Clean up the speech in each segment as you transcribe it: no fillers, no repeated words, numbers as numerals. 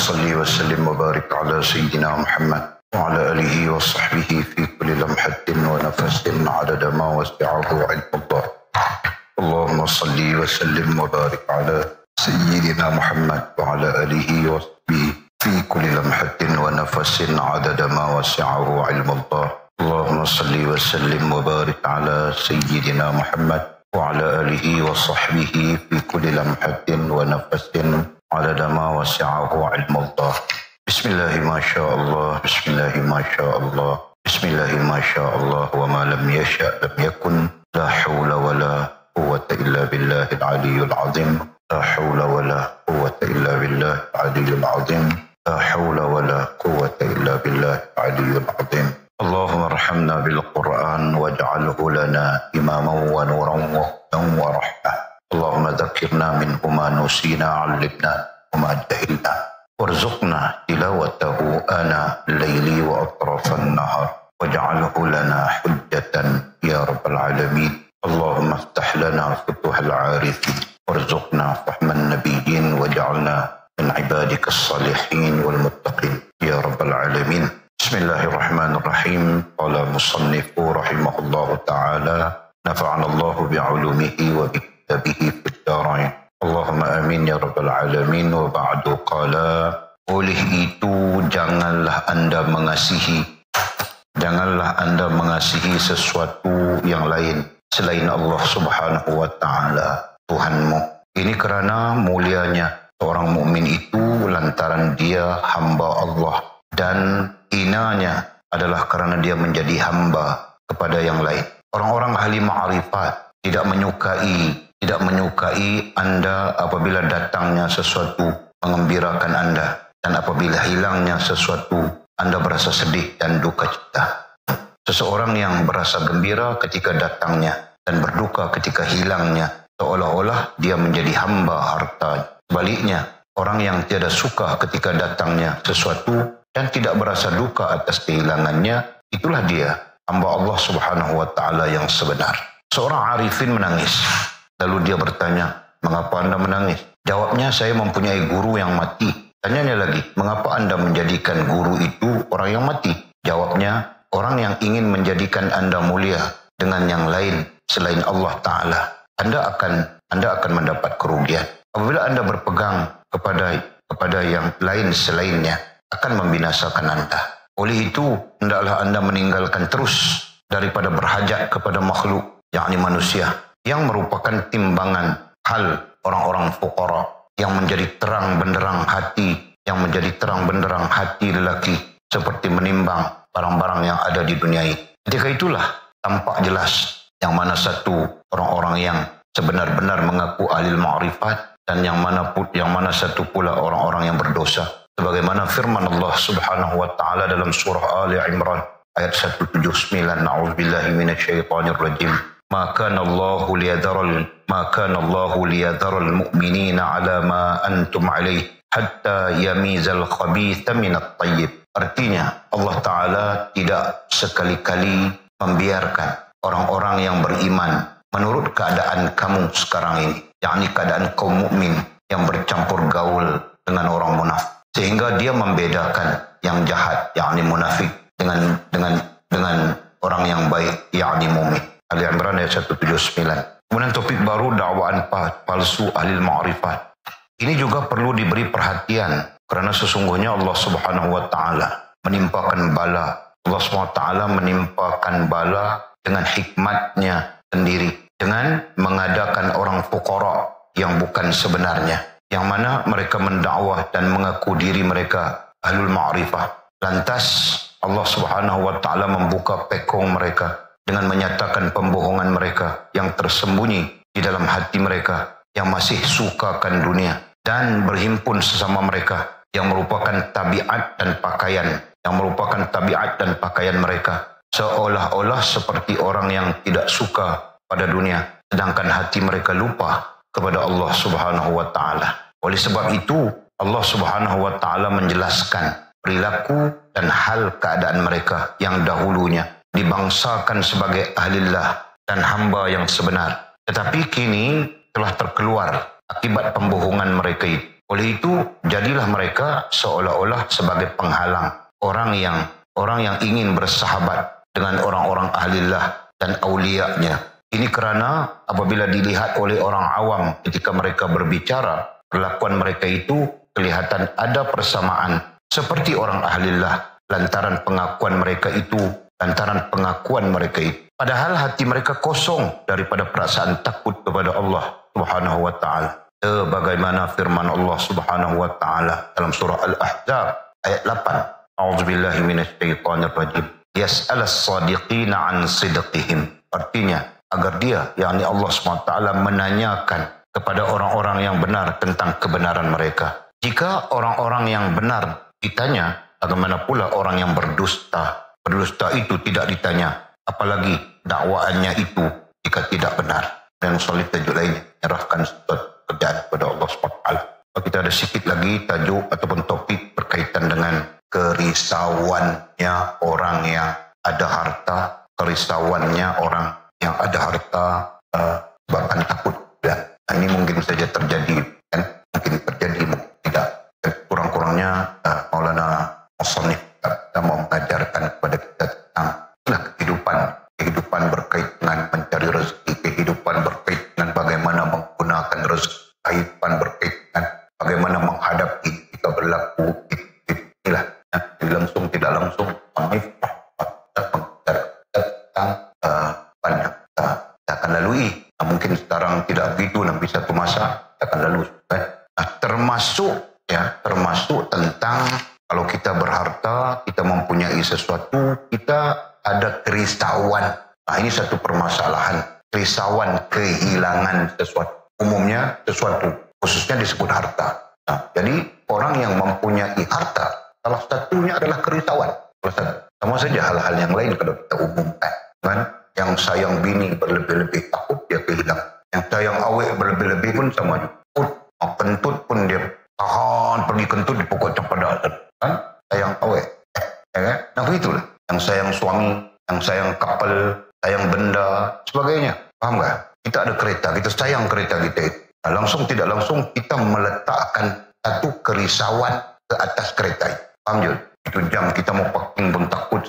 صل وسلم وبارك على سيدنا محمد وعلى آله وصحبه في كل لمحة ونفس عدد ما وسعه علم الله. اللهم صل وسلم وبارك على سيدنا محمد وعلى آله وصحبه في كل لمحة ونفس عدد ما وسعه علم الله. اللهم صل وسلم وبارك على سيدنا محمد وعلى آله وصحبه في كل لمحة ونفس عدد ما وسعه علم الله. بسم الله ما شاء الله، بسم الله ما شاء الله، بسم الله ما شاء الله، وما لم يشأ لم يكن. لا حول ولا قوة إلا بالله العلي العظيم. لا حول ولا قوة إلا بالله العلي العظيم. لا حول ولا قوة إلا بالله العلي العظيم. اللهم ارحمنا بالقرآن واجعله لنا إماما ونورا وهدى ورحمة. اللهم ذكرنا منه ما نسينا، علمنا وما جهلنا، وارزقنا تلاوته آناء الليل وأطراف النهار، واجعله لنا حجة يا رب العالمين. اللهم افتح لنا فتوح العارفين، وارزقنا فهم النبيين، واجعلنا من عبادك الصالحين والمتقين يا رب العالمين. بسم الله الرحمن الرحيم. قال المصنف رحمه الله تعالى: نفعنا الله بعلومه وبكتابه في الدارين. Allahumma amin ya rabbal alamin. Wa ba'du qala, oleh itu janganlah anda mengasihi sesuatu yang lain selain Allah subhanahu wa ta'ala Tuhanmu. Ini kerana mulianya seorang mukmin itu lantaran dia hamba Allah, dan hinanya adalah kerana dia menjadi hamba kepada yang lain. Orang-orang ahli ma'rifat tidak menyukai anda apabila datangnya sesuatu mengembirakan anda, dan apabila hilangnya sesuatu anda berasa sedih dan duka cita. Seseorang yang berasa gembira ketika datangnya dan berduka ketika hilangnya, seolah-olah dia menjadi hamba harta. Sebaliknya, orang yang tiada suka ketika datangnya sesuatu dan tidak berasa duka atas kehilangannya, itulah dia hamba Allah subhanahu wa ta'ala yang sebenar. Seorang arifin menangis. Lalu dia bertanya, mengapa anda menangis? Jawabnya, saya mempunyai guru yang mati. Tanyanya lagi, mengapa anda menjadikan guru itu orang yang mati? Jawabnya, orang yang ingin menjadikan anda mulia dengan yang lain selain Allah Ta'ala, Anda akan mendapat kerugian. Apabila anda berpegang kepada yang lain selainnya, akan membinasakan anda. Oleh itu, hendaklah anda meninggalkan terus daripada berhajat kepada makhluk, yakni manusia, yang merupakan timbangan hal orang-orang fuqara, yang menjadi terang benderang hati lelaki, seperti menimbang barang-barang yang ada di dunia ini. Ketika itulah tampak jelas yang mana satu orang-orang yang sebenar-benar mengaku ahli ma'rifat, dan yang mana satu pula orang-orang yang berdosa. Sebagaimana firman Allah subhanahu wa ta'ala dalam surah Ali Imran ayat 179, na'udzubillahi minasyaitonir rajim. Ma kana Allahu liyadharal mu'minina ala ma antum alaih hatta yamizal khabitha minat tayyib. Artinya, Allah Ta'ala tidak sekali-kali membiarkan orang-orang yang beriman menurut keadaan kamu sekarang ini, yakni keadaan kaum mukmin yang bercampur gaul dengan orang munafik, sehingga dia membedakan yang jahat, yakni munafik, dengan orang yang baik, yakni mukmin. Ali Imran ayat 179. Kemudian topik baru, dakwaan palsu ahli ma'rifat. Ini juga perlu diberi perhatian, kerana sesungguhnya Allah subhanahu wa ta'ala menimpakan bala. Allah subhanahu wa ta'ala menimpakan bala dengan hikmatnya sendiri, dengan mengadakan orang fuqara yang bukan sebenarnya, yang mana mereka mendakwah dan mengaku diri mereka ahlul ma'rifah. Lantas Allah subhanahu wa ta'ala membuka pekong mereka dengan menyatakan pembohongan mereka yang tersembunyi di dalam hati mereka, yang masih sukakan dunia, dan berhimpun sesama mereka yang merupakan tabiat dan pakaian mereka, seolah-olah seperti orang yang tidak suka pada dunia, sedangkan hati mereka lupa kepada Allah subhanahu wa ta'ala. Oleh sebab itu, Allah subhanahu wa ta'ala menjelaskan perilaku dan hal keadaan mereka yang dahulunya dibangsakan sebagai ahlillah dan hamba yang sebenar, tetapi kini telah terkeluar akibat pembohongan mereka itu. Oleh itu, jadilah mereka seolah-olah sebagai penghalang orang yang ingin bersahabat dengan orang-orang ahlillah dan aulianya. Ini karena apabila dilihat oleh orang awam ketika mereka berbicara, perlakuan mereka itu kelihatan ada persamaan seperti orang ahlillah lantaran pengakuan mereka itu. Padahal hati mereka kosong daripada perasaan takut kepada Allah Subhanahu wa ta'ala. Bagaimana firman Allah Subhanahu wa ta'ala dalam surah Al-Ahzab ayat 8. A'udzubillahi minasyaitonir rajim. Yas'alas sadiqina an sidqihim. Artinya agar dia, yakni Allah SWT, menanyakan kepada orang-orang yang benar tentang kebenaran mereka. Jika orang-orang yang benar ditanya, bagaimana pula orang yang berdusta? Berdusta itu tidak ditanya, apalagi dakwaannya itu jika tidak benar. Dan solid tajuk lainnya, menyerahkan kerjaan kepada Allah SWT. Kita ada sedikit lagi tajuk ataupun topik berkaitan dengan kerisauannya orang yang ada harta, kerisauannya orang yang ada harta bahkan takut. Dan ini mungkin saja terjadi, kan? Mungkin terjadi, mungkin tidak. Dan kurang-kurangnya Maulana Musannif kita mau mengajarkan kepada kita tentang kehidupan berkait dengan mencari rezeki, kehidupan berkait dengan bagaimana menggunakan rezeki, kehidupan berkait dengan bagaimana menghadapi kita berlaku. Inilah yang langsung tidak langsung kita akan lalui. Mungkin sekarang tidak begitu, nanti satu masa kita akan lalui. Termasuk tentang kalau kita berharta, kita mempunyai sesuatu, kita ada kerisauan. Ini satu permasalahan. Kerisauan, kehilangan sesuatu. Umumnya sesuatu, khususnya disebut harta. Jadi orang yang mempunyai harta, salah satunya adalah kerisauan. Sama saja hal-hal yang lain kalau kita umumkan. Kan? Yang sayang bini berlebih-lebih, takut dia kehilangan. Yang sayang awet berlebih-lebih pun sama juga. Kentut pun dia tahan, pergi kentut dipukul cepada. Kan? Sayang awet. Nah begitulah. Yang sayang suami, yang sayang kapal, sayang benda, sebagainya. Paham tak? Kita ada kereta, kita sayang kereta kita itu. Langsung tidak langsung kita meletakkan satu kerisauan ke atas kereta itu. Paham je? Itu jam kita mau parking pun takut.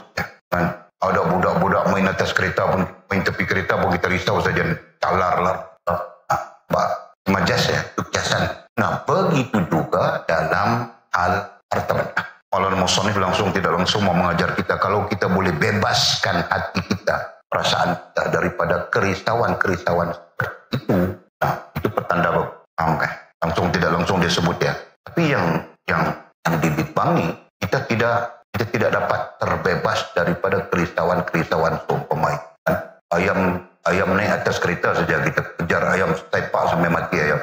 Kan? Ada budak-budak main atas kereta pun, main tepi kereta pun kita risau saja. Calar. Majas ya, itu kiasan. Nah, begitu juga dalam hal harta benda. Maulana Musannif langsung tidak langsung mau mengajar kita kalau kita boleh bebaskan hati kita, perasaan kita daripada kerisauan seperti itu. Nah, itu pertanda bagus. Paham kan? Langsung tidak langsung dia sebut ya. Tapi yang dibitbangi, kita tidak dapat terbebas daripada kerisauan seumpama kan? Ayam naik atas kereta saja kita kejar ayam, sepak sampai mati ayam.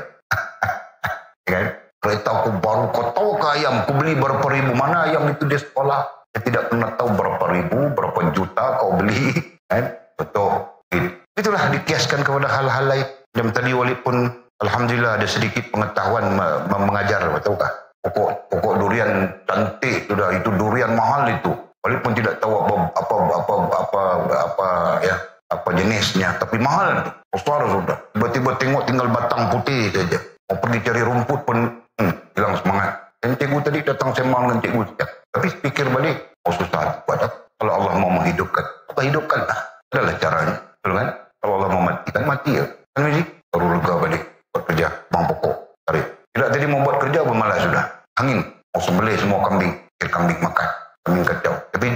Kan? Kereta aku baru, kau tahu ke ayam, aku beli berapa ribu, mana ayam itu di sekolah. Saya tidak pernah tahu berapa ribu, berapa juta kau beli. Kan? Betul. Itulah dikiaskan kepada hal-hal lain. Yang tadi walaupun alhamdulillah ada sedikit pengetahuan mengajar, betulkah? Pokok durian cantik sudah, itu durian mahal itu. Walaupun tidak tahu apa jenisnya, tapi mahal. Besar sudah. Tiba-tiba tengok tinggal batang putih saja. Mau pergi cari rumput pun hilang semangat. Dan cikgu tadi datang sembang dengan cikgu. Tapi pikir balik, susah buat apa? Kalau Allah mau menghidupkan, apa hidupkanlah. Adalah caranya. Betul kan? Kalau Allah mau matikan, mati ya. Kan ini baru lega balik buat kerja, bang pokok. Cari. Tidak tadi mau buat kerja pun malas sudah. Angin, mau sembelih semua kambing. Kambing makan, kambing kacau. Tapi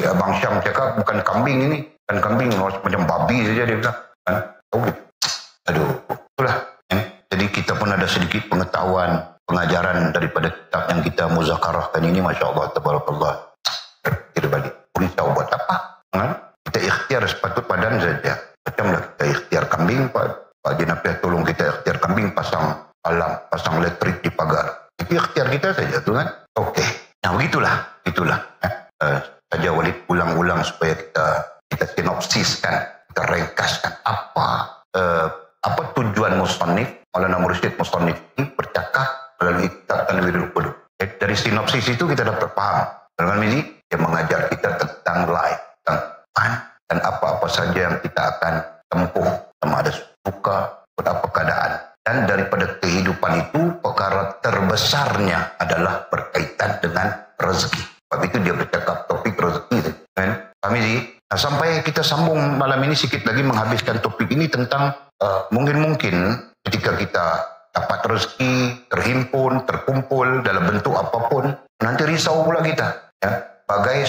Abang Syam cakap bukan kambing ini. Kan kambing macam babi saja dia bilang. Kan? Oh gitu. Aduh, itulah. Jadi kita pun ada sedikit pengetahuan, pengajaran daripada kitab yang kita muzakarahkan ini. Masya Allah, tabarakallah. Kita balik. Risau buat apa? Kan? Kita ikhtiar sepatut padan saja. Macamlah kita ikhtiar kambing, Pak Jenapiah tolong kita ikhtiar kambing, pasang alam, pasang elektrik di pagar. Itu ikhtiar kita saja tu kan. Okey. Nah begitulah. Saja Walid ulang-ulang supaya kita sinopsiskan, kita ringkaskan apa tujuan musannif, Maulana Mursyid Musannif ini bercakap melalui kitab Tanwirul Qulub. Dari sinopsis itu kita dapat paham. Dengan ini dia mengajar kita tentang life, tentang Tuhan, dan apa-apa saja yang kita akan tempuh, sama ada suka, apa keadaan. Dan daripada kehidupan itu perkara terbesarnya adalah berkaitan dengan rezeki. Sebab itu dia bercakap topik rezeki kan. Kami sampai kita sambung malam ini sikit lagi menghabiskan topik ini tentang mungkin ketika kita dapat rezeki, terhimpun, terkumpul dalam bentuk apapun, nanti risau pula kita, ya, bagai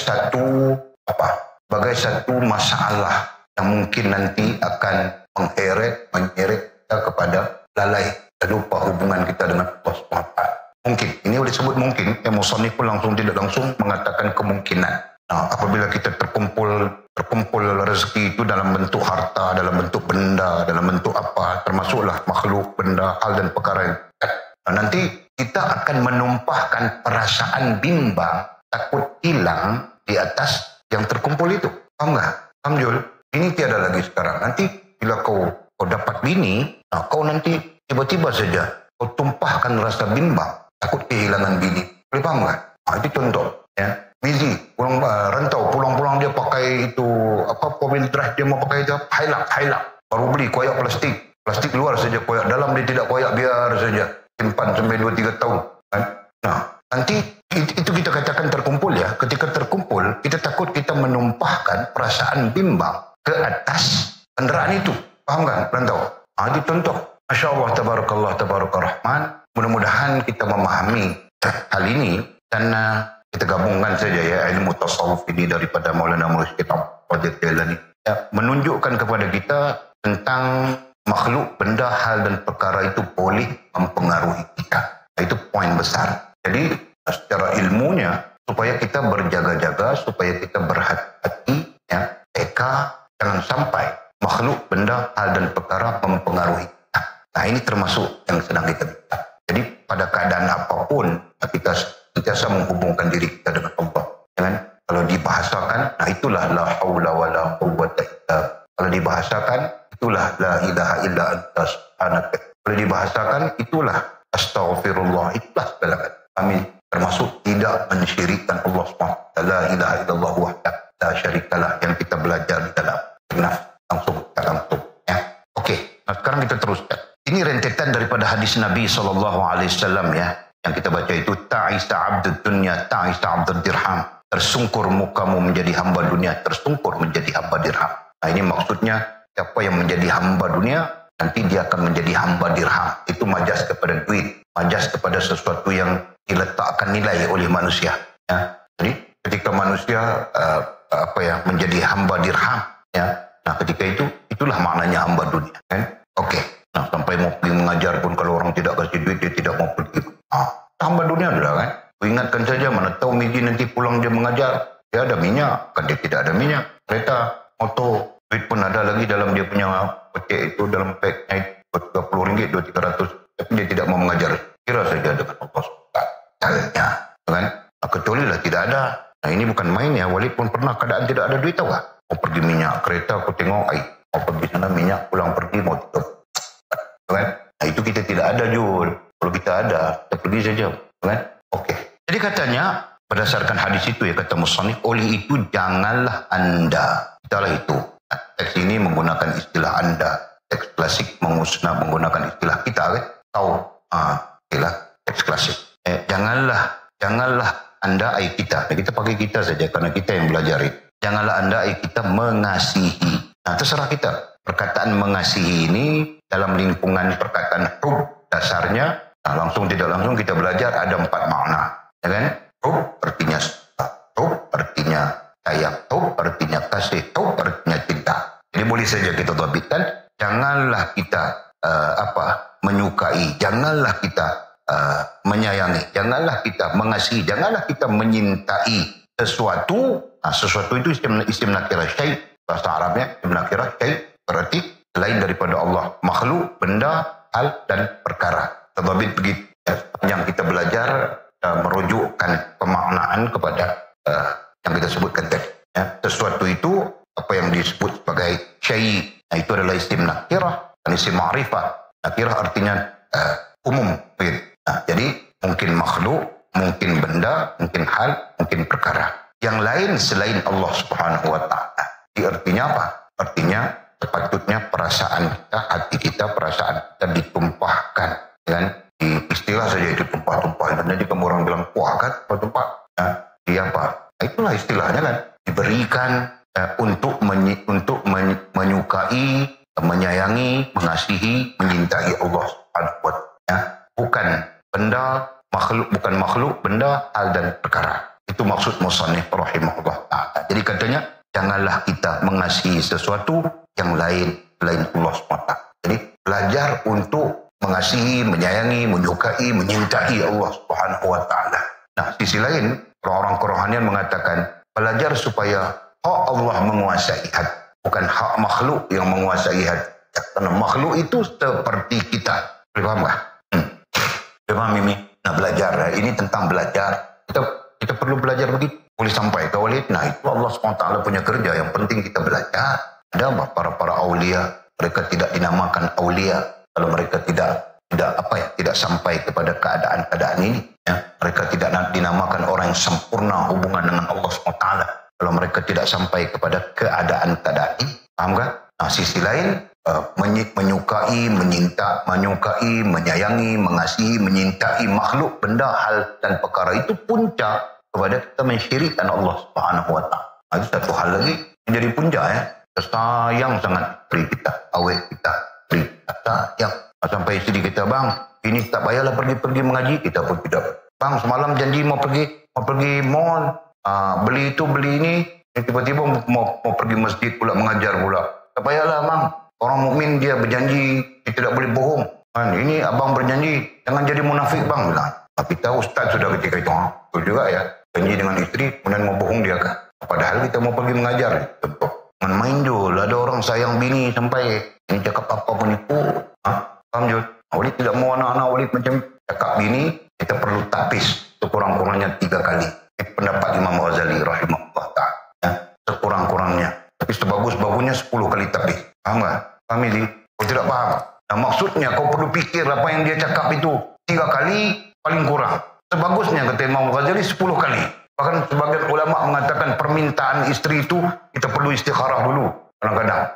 satu masalah yang mungkin nanti akan menyeret kita kepada lalai dan lupa hubungan kita dengan Allah SWT. Mungkin, ini boleh disebut mungkin, musannif pun langsung tidak langsung mengatakan kemungkinan. Nah, apabila kita terkumpul rezeki itu dalam bentuk harta, dalam bentuk benda, dalam bentuk apa, termasuklah makhluk, benda, hal dan perkara yang nanti kita akan menumpahkan perasaan bimbang, takut hilang di atas yang terkumpul itu. Paham tak? Paham Jul? Ini tiada lagi sekarang. Nanti bila kau dapat bini, kau nanti tiba-tiba saja kau tumpahkan rasa bimbang, takut kehilangan bini. Boleh paham tak? Itu contoh. Ya. Busy, pulang dia pakai itu, four-wheel drive dia mau pakai itu, Hilux. Baru beli koyak plastik luar saja, koyak dalam dia tidak koyak, biar saja. Simpan sampai 2-3 tahun. Kan? Nah, nanti itu kita katakan terkumpul ya. Ketika terkumpul, kita takut kita menumpahkan perasaan bimbang ke atas kendaraan itu. Paham kan? Rantau. Itu contoh. Masya Allah, tabarakallah, rahman. Mudah-mudahan kita memahami hal ini dan kita gabungkan saja ya ilmu tasawuf ini daripada Maulana Mursyid Qadir Jailani. Ya, menunjukkan kepada kita tentang makhluk, benda, hal dan perkara itu boleh mempengaruhi kita. Itu poin besar. Jadi secara ilmunya supaya kita berjaga-jaga, supaya kita berhati-hati, ya, jangan sampai makhluk, benda, hal dan perkara mempengaruhi kita. Nah, ini termasuk yang sedang kita minta. Jadi pada keadaan apapun kita sentiasa menghubungkan diri kita dengan Allah. Jangan kalau dibahasakan, nah itulah la haula wala quwwata illa. Kalau dibahasakan, itulah la ilaha illa anta subhanaka. Kalau dibahasakan, itulah astaghfirullah, itulah segala-galanya. Amin. Termasuk tidak mensyirikkan Allah SWT. La ilaha illallah wahdah la syarikalah yang kita belajar di dalam langsung. Ya. Oke. Nah sekarang kita teruskan. Ini rentetan daripada hadis Nabi SAW ya. Yang kita baca itu ta'isa abdud dunya, ta'isa abdud dirham. Tersungkur mukamu menjadi hamba dunia, tersungkur menjadi hamba dirham. Nah ini maksudnya siapa yang menjadi hamba dunia, nanti dia akan menjadi hamba dirham. Itu majas kepada duit, majas kepada sesuatu yang diletakkan nilai oleh manusia. Ya. Jadi ketika manusia menjadi hamba dirham, ya. Nah ketika itulah maknanya hamba dunia. Kan? Oke. Nah sampai mau pergi mengajar pun kalau orang tidak kasih duit dia tidak mau pergi. Hamba dunia adalah kan. Ingatkan saja, mana tahu Miji nanti pulang dia mengajar, dia ada minyak, kan dia tidak ada minyak. Kereta, motor, duit pun ada lagi dalam dia punya petik itu, dalam packnya RM30, RM200, tapi dia tidak mau mengajar. Kira saja dengan Allah SWT. Kan? Nah, kecuali lah tidak ada. Nah ini bukan main ya, walaupun pernah keadaan tidak ada duit tahu tak? Mau pergi minyak, kereta aku tengok, mau pergi sana minyak, pulang pergi mau tutup. Kan? Nah itu kita tidak ada Jul. Kalau kita ada, kita pergi saja. Kan? Oke. Jadi katanya, berdasarkan hadis itu ya, kata musannif, oleh itu janganlah anda. Itulah itu. Teks ini menggunakan istilah anda. Teks klasik menggunakan istilah kita. Kan? Tahu. Istilah teks klasik. Janganlah anda kita. Nah, kita pakai kita saja karena kita yang belajar itu. Janganlah anda kita mengasihi. Nah terserah kita. Perkataan mengasihi ini dalam lingkungan perkataan hub dasarnya. Nah, langsung tidak langsung kita belajar ada 4 makna, ya kan? Hub artinya suka, hub artinya sayang, hub artinya kasih, hub artinya cinta. Jadi boleh saja kita tabitkan, janganlah kita menyukai, janganlah kita menyayangi, janganlah kita mengasihi, janganlah kita menyintai sesuatu. Nah, sesuatu itu isim nakirah syai', bahasa Arabnya isim nakirah syai', berarti selain daripada Allah, makhluk, benda, hal dan perkara. Tetapi begitu yang kita belajar merujukkan pemaknaan kepada yang kita sebutkan tadi. Ya. Sesuatu itu apa yang disebut sebagai syai'. Nah, itu adalah isim nakirah dan isim ma'rifah. Nakirah artinya umum. Nah, jadi mungkin makhluk, mungkin benda, mungkin hal, mungkin perkara. Yang lain selain Allah Subhanahu wa ta'ala. Artinya apa? Artinya sepatutnya perasaan kita, hati kita, perasaan kita ditumpahkan. Kan? istilah saja itu tumpah-tumpah. Nanti kamu orang bilang, wah kan tumpah-tumpah. Nah, dia apa? Nah, itulah istilahnya kan. Diberikan untuk menyukai, menyayangi, mengasihi, menyintai Allah Subhanahu wa Ta'ala. Bukan benda, makhluk, benda, hal dan perkara. Itu maksud musannif rahimahullah ta'ala. Jadi katanya, janganlah kita mengasihi sesuatu yang lain selain Allah SWT. Jadi belajar untuk mengasihi, menyayangi, menyukai, menyintai Allah Subhanahu wa Ta'ala. Nah, sisi lain, orang-orang kerohanian mengatakan, belajar supaya hak Allah menguasai hati, bukan hak makhluk yang menguasai hati. Karena makhluk itu seperti kita. Paham tak? Paham ini? Nah, belajar. Ini tentang belajar. Kita perlu belajar begitu. Boleh sampai ke Walid. Nah, itu Allah SWT punya kerja. Yang penting kita belajar. Ada para aulia. Mereka tidak dinamakan aulia kalau mereka tidak sampai kepada keadaan-keadaan ini. Ya. Mereka tidak dinamakan orang yang sempurna hubungan dengan Allah SWT. Kalau mereka tidak sampai kepada keadaan-keadaan ini. Paham tak? Nah, sisi lain, menyukai, menyayangi, mengasihi, menyintai makhluk, benda, hal dan perkara itu puncak kepada kita mensyirikkan Allah Subhanahu wa Ta'ala. Nah, itu satu hal lagi menjadi puncak ya. Kita sayang sangat isteri kita, awet kita, isteri kita sayang. Sampai isteri kita, bang, ini tak payahlah pergi mengaji, kita pun tidak. Bang, semalam janji mau pergi mall, beli itu, beli ini, tiba-tiba mau pergi masjid pula, mengajar pula. Tak payahlah bang, orang mukmin dia berjanji, dia tidak boleh bohong. Ini abang berjanji, jangan jadi munafik bang, bilang. Tapi tahu ustaz sudah ketika itu, betul juga ya, janji dengan isteri, kemudian mau bohong dia kan. Padahal kita mau pergi mengajar, tentu. Main Jul, ada orang sayang bini sampai ini cakap apa pun itu. Paham Jul? Walid tidak mau anak-anak Walid macam cakap bini, kita perlu tapis sekurang-kurangnya 3 kali. Pendapat Imam Ghazali rahimahullah ta'ala. Ya, sekurang-kurangnya. Tapi sebagus-bagusnya 10 kali tapis. Paham tak? Paham ini? Kau tidak paham. Nah, maksudnya kau perlu fikir apa yang dia cakap itu 3 kali paling kurang. Sebagusnya kata Imam Ghazali 10 kali. Bahkan sebagian ulama mengatakan permintaan isteri itu kita perlu istikharah dulu. Kadang-kadang.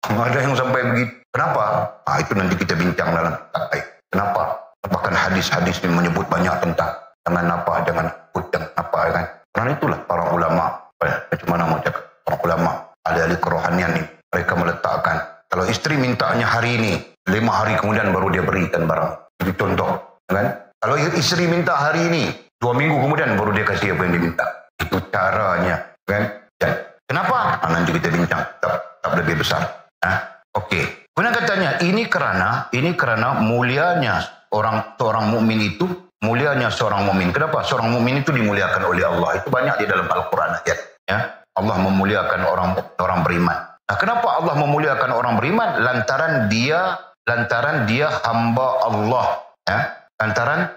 Ada yang sampai begitu. Kenapa? Itu nanti kita bincang dalam kitab. Kenapa? Bahkan hadis-hadis ini menyebut banyak tentang jangan apa, jangan ikut, jangan apa. Kan? Karena itulah para ulama. Macam mana mau cakap? Para ulama, ahli-ahli kerohanian ini. Mereka meletakkan. Kalau isteri mintanya hari ini, 5 hari kemudian baru dia berikan barang. Itu contoh. Kan? Kalau isteri minta hari ini, 2 minggu kemudian baru dia kasih apa yang diminta. Itu caranya. Kan? Dan kenapa? Nanti kita bincang. Tak lebih besar. Oke. Kemudian katanya, ini karena mulianya seorang mukmin itu, mulianya seorang mukmin. Kenapa? Seorang mukmin itu dimuliakan oleh Allah. Itu banyak di dalam Al-Quran ayat. Ya. Allah memuliakan orang beriman. Nah, kenapa Allah memuliakan orang beriman? Lantaran dia hamba Allah. Ya. Lantaran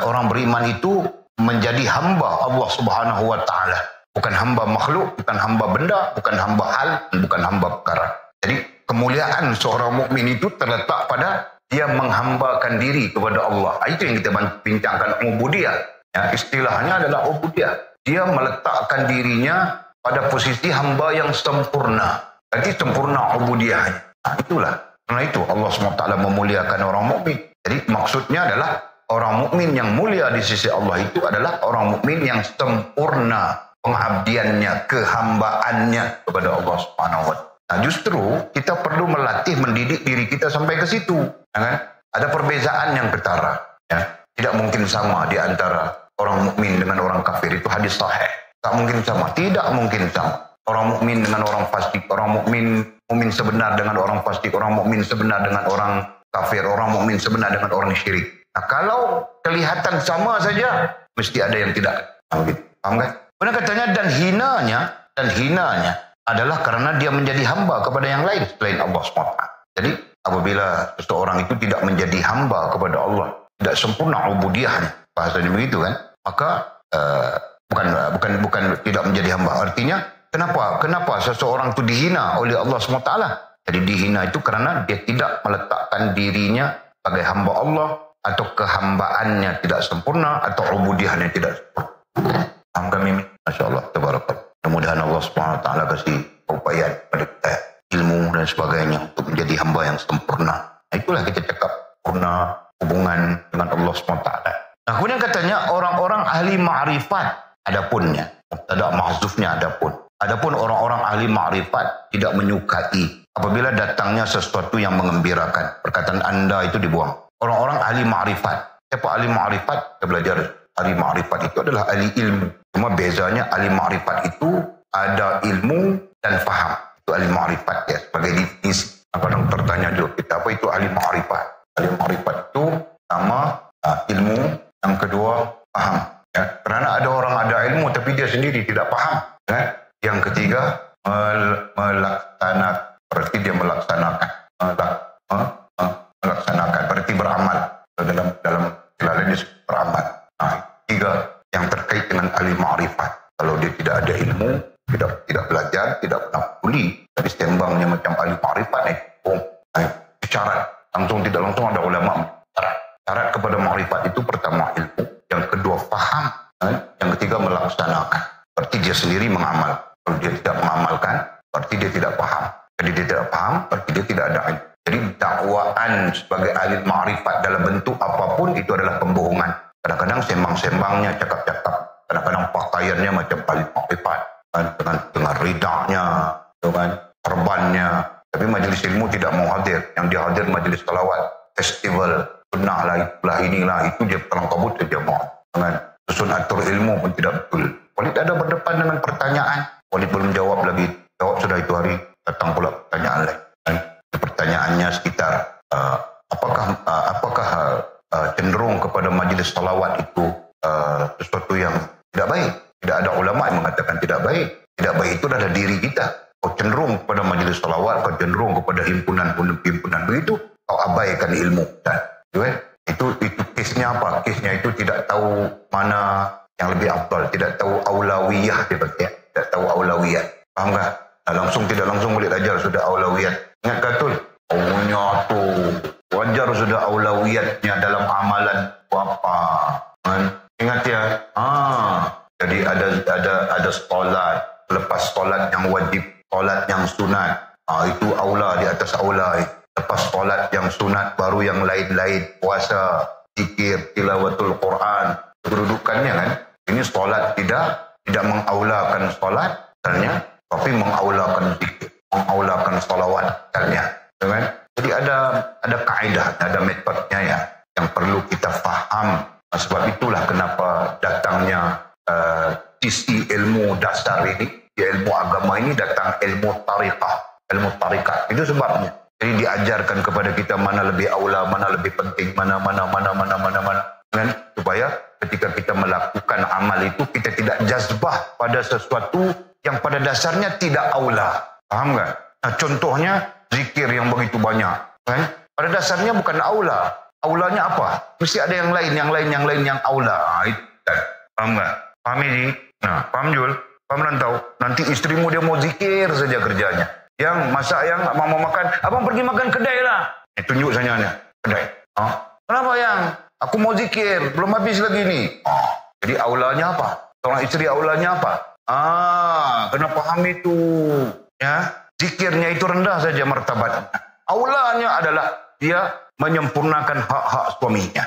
orang beriman itu menjadi hamba Allah Subhanahu wa Ta'ala. Bukan hamba makhluk, bukan hamba benda, bukan hamba hal, bukan hamba perkara. Jadi kemuliaan seorang mukmin itu terletak pada dia menghambakan diri kepada Allah. Itu yang kita bincangkan, ubudiyah. Ya, istilahnya adalah ubudiyah. Dia meletakkan dirinya pada posisi hamba yang sempurna. Jadi sempurna ubudiyahnya. Nah, itulah. Karena itu Allah SWT memuliakan orang mukmin. Jadi maksudnya adalah orang mukmin yang mulia di sisi Allah itu adalah orang mukmin yang sempurna pengabdiannya, kehambaannya kepada Allah Subhanahu wa Ta'ala. Nah, justru kita perlu melatih, mendidik diri kita sampai ke situ. Ya kan? Ada perbezaan yang ketara. Ya. Tidak mungkin sama di antara orang mukmin dengan orang kafir. Itu hadis sahih. Tak mungkin sama. Tidak mungkin sama. Orang mukmin dengan orang fasik. Orang mukmin sebenar dengan orang fasik. Orang mukmin sebenar dengan orang kafir. Orang mukmin sebenar dengan orang syirik. Nah, kalau kelihatan sama saja, mesti ada yang tidak. Paham kan? Kemudian katanya, dan hinanya adalah karena dia menjadi hamba kepada yang lain selain Allah SWT. Jadi apabila seseorang itu tidak menjadi hamba kepada Allah, tidak sempurna ubudiyahnya, bahasanya begitu kan, maka bukan tidak menjadi hamba. Artinya kenapa seseorang itu dihina oleh Allah SWT? Jadi dihina itu karena dia tidak meletakkan dirinya sebagai hamba Allah, atau kehambaannya tidak sempurna, atau ubudiyahnya tidak sempurna. Paham kami? Masya Allah, tabarakallah. Mudah-mudahan Allah SWT kasih upaya pada kita, ilmu dan sebagainya untuk menjadi hamba yang sempurna. Nah, itulah kita cakap sempurna, hubungan dengan Allah SWT. Nah, kemudian katanya orang-orang ahli ma'rifat, adapunnya, mubtada mahzufnya adapun orang-orang ahli ma'rifat tidak menyukai apabila datangnya sesuatu yang mengembirakan. Perkataan Anda itu dibuang. Orang-orang ahli ma'rifat. Siapa ahli ma'rifat? Kita belajar ahli ma'rifat itu adalah ahli ilmu. Cuma bezanya ahli ma'rifat itu ada ilmu dan faham. Itu ahli ma'rifat ya, sebagai definisi. Kadang tertanya juga kita, apa itu ahli ma'rifat? Ahli ma'rifat itu pertama ilmu, yang kedua paham. Ya. Kerana ada orang ada ilmu tapi dia sendiri tidak paham. Ya. Yang ketiga melaksanakan, berarti dia melaksanakan, berarti beramal. Dalam istilah lain disebut beramal. Nah, tiga yang terkait dengan ahli ma'rifat. Kalau dia tidak ada ilmu, tidak belajar, tidak pernah peduli, tapi sembangnya macam ahli ma'rifat syarat langsung tidak langsung ada ulama. Syarat kepada ma'rifat itu pertama ilmu, yang kedua faham, yang ketiga melaksanakan. Berarti dia sendiri mengamal. Kalau dia tidak mengamalkan, berarti dia tidak paham. Jadi dia tidak paham, berarti dia tidak ada ilmu. Jadi dakwaan sebagai ahli ma'rifat dalam bentuk apapun itu adalah pembohongan. Kadang-kadang sembang-sembangnya, cakap-cakap, kadang-kadang pakaiannya macam ahli ma'rifat, dengan ridaknya, dengan serbannya. Tapi majlis ilmu tidak mau hadir. Yang dia hadir majlis salawat, festival, sunnah lah, itulah inilah, itu dia terang kabut saja mau. Dengan susun atur ilmu pun tidak betul. Walid ada berdepan dengan pertanyaan. Walid belum jawab lagi. Jawab sudah itu hari, datang pula pertanyaan lain. Pertanyaannya sekitar apakah cenderung kepada majlis salawat itu sesuatu yang tidak baik. Tidak ada ulama yang mengatakan tidak baik. Tidak baik itu adalah diri kita. Kau cenderung kepada majlis salawat, kau cenderung kepada himpunan begitu, kau abaikan ilmu. Itu kesnya apa? Kesnya itu tidak tahu mana yang lebih afdal, tidak tahu aulawiyah, tidak tahu aulawiyah. Faham tak? Nah, langsung tidak langsung boleh ajar sudah aulawiyat. Ingat katul? Awalnya tu wajar sudah aulawiyatnya dalam amalan apa? Ingat ya? Jadi ada solat, lepas solat yang wajib, solat yang sunat, itu aula di atas aula. Lepas solat yang sunat baru yang lain-lain, puasa, zikir, tilawatul Quran. Kedudukannya kan, ini solat tidak mengaulakan solat misalnya, tapi mengaulakan zikir, mengaulakan salawat misalnya, kan? Jadi ada kaedah, ada metodenya ya, yang perlu kita faham. Sebab itulah kenapa datangnya sisi ilmu dasar ini, ilmu agama ini datang ilmu tariqah. Itu sebabnya. Jadi diajarkan kepada kita mana lebih aula, mana lebih penting, mana, kan? Supaya ketika kita melakukan amal itu kita tidak jazbah pada sesuatu yang pada dasarnya tidak aula. Paham kan? Nah, contohnya zikir yang begitu banyak, kan? Pada dasarnya bukan aula. Aulanya apa? Mesti ada yang lain yang aula. Itu kan? Paham kan? Paham ini? Nah, paham Jul? Paham Rantau? Nanti istrimu dia mau zikir saja kerjanya. Yang masak, yang mau makan, abang pergi makan kedai lah. Tunjuk saja kedai. Kenapa yang? Aku mau zikir, belum habis lagi ni. Jadi aulanya apa? Seorang istri aulanya apa? Kena paham itu. Ya, zikirnya itu rendah saja martabatnya. Aulanya adalah dia menyempurnakan hak-hak suaminya.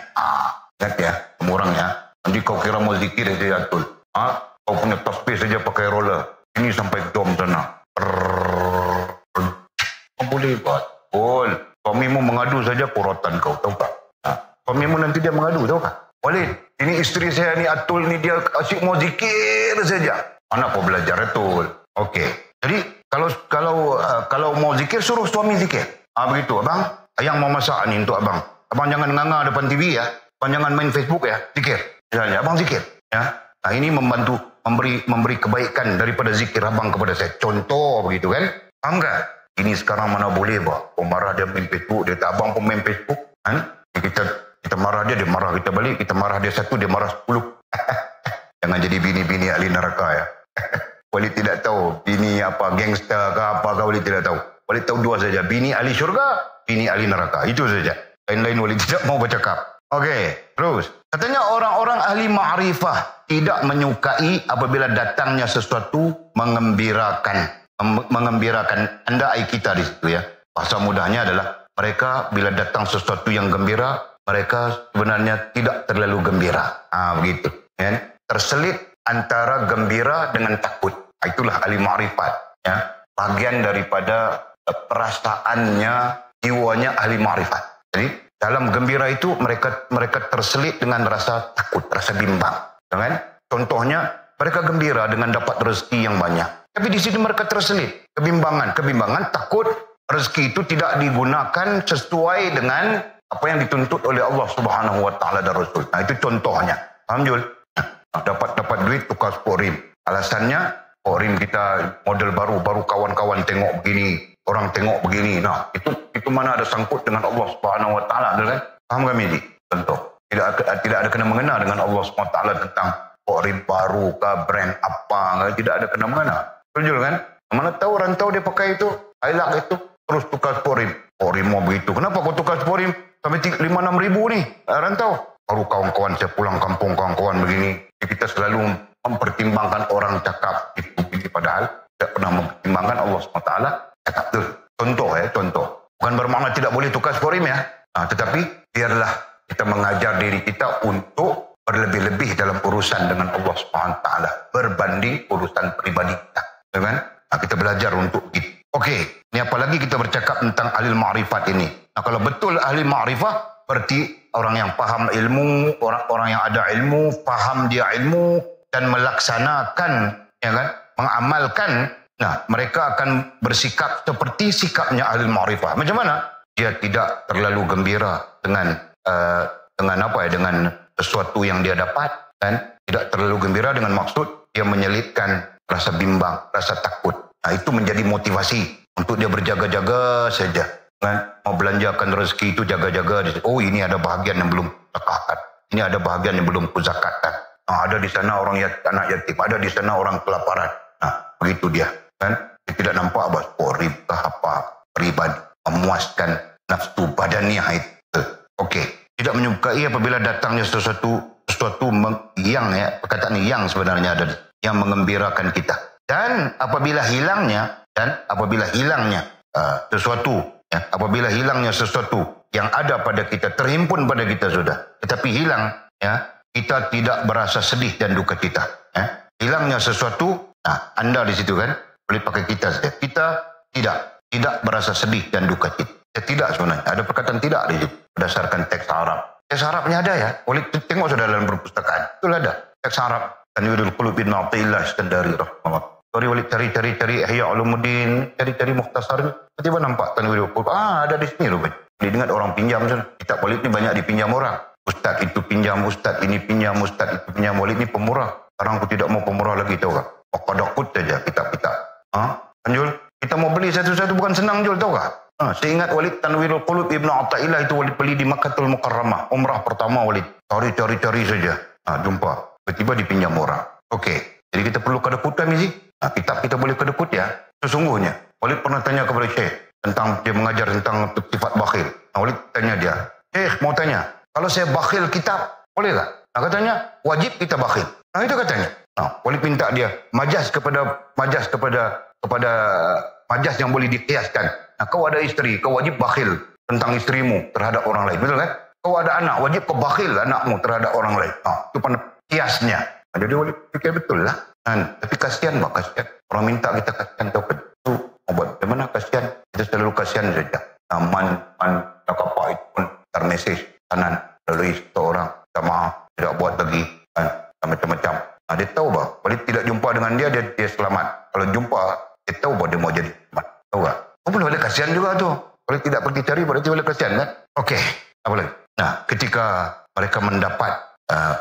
Ingat ya, orang ya. Nanti kau kira mau zikir saja betul. Kau punya tasbih saja pakai roller. Ini sampai dom sana. Kau boleh buat. Suamimu mengadu saja porotan kau, tahu tak? Suamimu nanti dia mengadu, tahu tak? Walid, ini istri saya ni Atul ni dia asyik mau zikir saja. Anak kau belajar Atul. Okey. Jadi kalau mau zikir suruh suami zikir. Begitu abang. Yang mau masak ni untuk abang. Abang jangan nganga depan TV ya. Abang jangan main Facebook ya. Zikir. Misalnya abang zikir. Ya. Nah, ini membantu memberi kebaikan daripada zikir abang kepada saya. Contoh begitu kan? Faham tak? Ini sekarang mana boleh bah. Kau marah dia main Facebook, dia tak abang pun main Facebook. Kan? Kita marah dia marah kita balik. Kita marah dia satu, dia marah 10. Jangan jadi bini-bini ahli neraka ya. Walid tidak tahu bini apa gangster ke apa ke, Walid tidak tahu. Walid tahu dua saja, bini ahli syurga, bini ahli neraka. Itu saja. Lain-lain Walid tidak mau bercakap. Okey, terus. Katanya orang-orang ahli ma'rifah tidak menyukai apabila datangnya sesuatu mengembirakan anda kita di situ ya. Bahasa mudahnya adalah mereka bila datang sesuatu yang gembira, mereka sebenarnya tidak terlalu gembira. Begitu. Ya. Terselit antara gembira dengan takut. Itulah ahli ma'rifat. Ya. Bagian daripada perasaannya, jiwanya ahli ma'rifat. Jadi dalam gembira itu mereka terselit dengan rasa takut, rasa bimbang. Kan? Contohnya mereka gembira dengan dapat rezeki yang banyak. Tapi di sini mereka terselit. Kebimbangan, takut rezeki itu tidak digunakan sesuai dengan apa yang dituntut oleh Allah Subhanahu wa taala dan Rasul. Nah, itu contohnya. Paham Jul? Dapat duit tukar sporim. Alasannya sporim kita model baru kawan-kawan tengok begini, orang tengok begini. Nah, itu mana ada sangkut dengan Allah Subhanahu wa taala, kan? Paham kami ni? Contoh. Tidak ada kena mengena dengan Allah Subhanahu wa taala tentang sporim baru ke brand apa, tidak ada kena mengena. Betul kan? Mana tahu rantau dia pakai itu, Hilux itu terus tukar sporim. Sporim mau begitu. Kenapa kau tukar sporim sampai 5-6 ribu nih rantau? Baru kawan-kawan saya pulang kampung, kawan-kawan begini. Kita selalu mempertimbangkan orang cakap itu, padahal tidak pernah mempertimbangkan Allah SWT cakap itu. Contoh. Bukan bermakna tidak boleh tukar sporim ya. Tetapi biarlah kita mengajar diri kita untuk berlebih-lebih dalam urusan dengan Allah SWT berbanding urusan pribadi kita. Kan? Kita belajar untuk itu. Okey, ini apalagi kita bercakap tentang ahli ma'rifat ini. Kalau betul ahli ma'rifat, berarti orang yang faham ilmu, orang yang ada ilmu, faham dia ilmu dan melaksanakan, ya kan, mengamalkan. Nah, mereka akan bersikap seperti sikapnya ahli ma'rifah. Macam mana? Dia tidak terlalu gembira dengan sesuatu yang dia dapat, dan tidak terlalu gembira dengan maksud dia menyelitkan rasa bimbang, rasa takut. Nah, itu menjadi motivasi untuk dia berjaga-jaga saja. Kan? Mau belanjakan rezeki itu jaga-jaga. Oh, ini ada bahagian yang belum zakatkan. Ini ada bahagian yang belum kuzakatkan. Ada di sana orang anak yatim, ada di sana orang kelaparan. Nah, begitu dia. Kan? Dia tidak nampak sporim ke apa pribadi, memuaskan nafsu badaniah itu. Okey. Tidak menyukai apabila datangnya sesuatu yang, ya, perkataan yang sebenarnya ada yang mengembirakan kita. Dan apabila hilangnya sesuatu, ya, apabila hilangnya sesuatu yang ada pada kita, terhimpun pada kita sudah, tetapi hilang, ya, kita tidak berasa sedih dan duka cita. Ya. Hilangnya sesuatu, anda di situ kan, boleh pakai kita saja. Kita tidak berasa sedih dan duka cita. Tidak sebenarnya. Ada perkataan tidak di situ berdasarkan teks Arab. Teks Arabnya ada ya. Boleh tengok sudah dalam perpustakaan. Itulah ada teks Arab. Tanwirul Qulub bin Athaillah Iskandari rahimahullah. Sorry, boleh cari Ihya Ulumuddin, cari Mukhtasar. Tiba-tiba nampak Tanwirul Qulub. Ada di sini rupanya. Dia dengar orang pinjam. Kitab Walid ni banyak dipinjam orang. Ustaz itu pinjam, Ustaz ini pinjam, Ustaz itu pinjam. Walid ni pemurah. Sekarang aku tidak mau pemurah lagi, tahu tak? Pakadakut saja kitab-kitab. Anjul, kita mau beli satu-satu bukan senang, Jul, tahu tak? Saya ingat Walid Tanwirul Qulub Ibn Athaillah itu Walid beli di Makkatul Mukarramah. Umrah pertama Walid. Cari saja. Jumpa. Tiba-tiba dipinjam orang. Okey. Jadi kita perlu kedekutan ni. Kitab kita boleh kedekut ya. Sesungguhnya. Walid pernah tanya kepada Syekh. Dia mengajar tentang sifat bakhil. Walid tanya dia. Syekh mau tanya. Kalau saya bakhil kitab, boleh tak? Katanya wajib kita bakhil. Itu katanya. Walid minta dia. Majas kepada majas yang boleh dikiaskan. Kau ada isteri, kau wajib bakhil tentang isterimu terhadap orang lain. Betul kan? Kau ada anak, wajib kau bakhil anakmu terhadap orang lain. Itu kiasnya. Jadi boleh fikir betul lah. Tapi kasihan, kasihan. Orang minta kita kasihan. Itu obat. Bagaimana kasihan? Kita selalu kasihan saja. Man, tak apa itu pun termesej kanan. Lalu seorang, tak maaf, tidak buat lagi. Macam-macam. Dia tahu bah, kalau tidak jumpa dengan dia selamat. Kalau jumpa, dia tahu bah dia mau jadi selamat. Tahu tak? Boleh kasihan juga tu. Kalau tidak pergi cari, boleh kasihan kan? Okey, apa lagi? Ketika mereka mendapat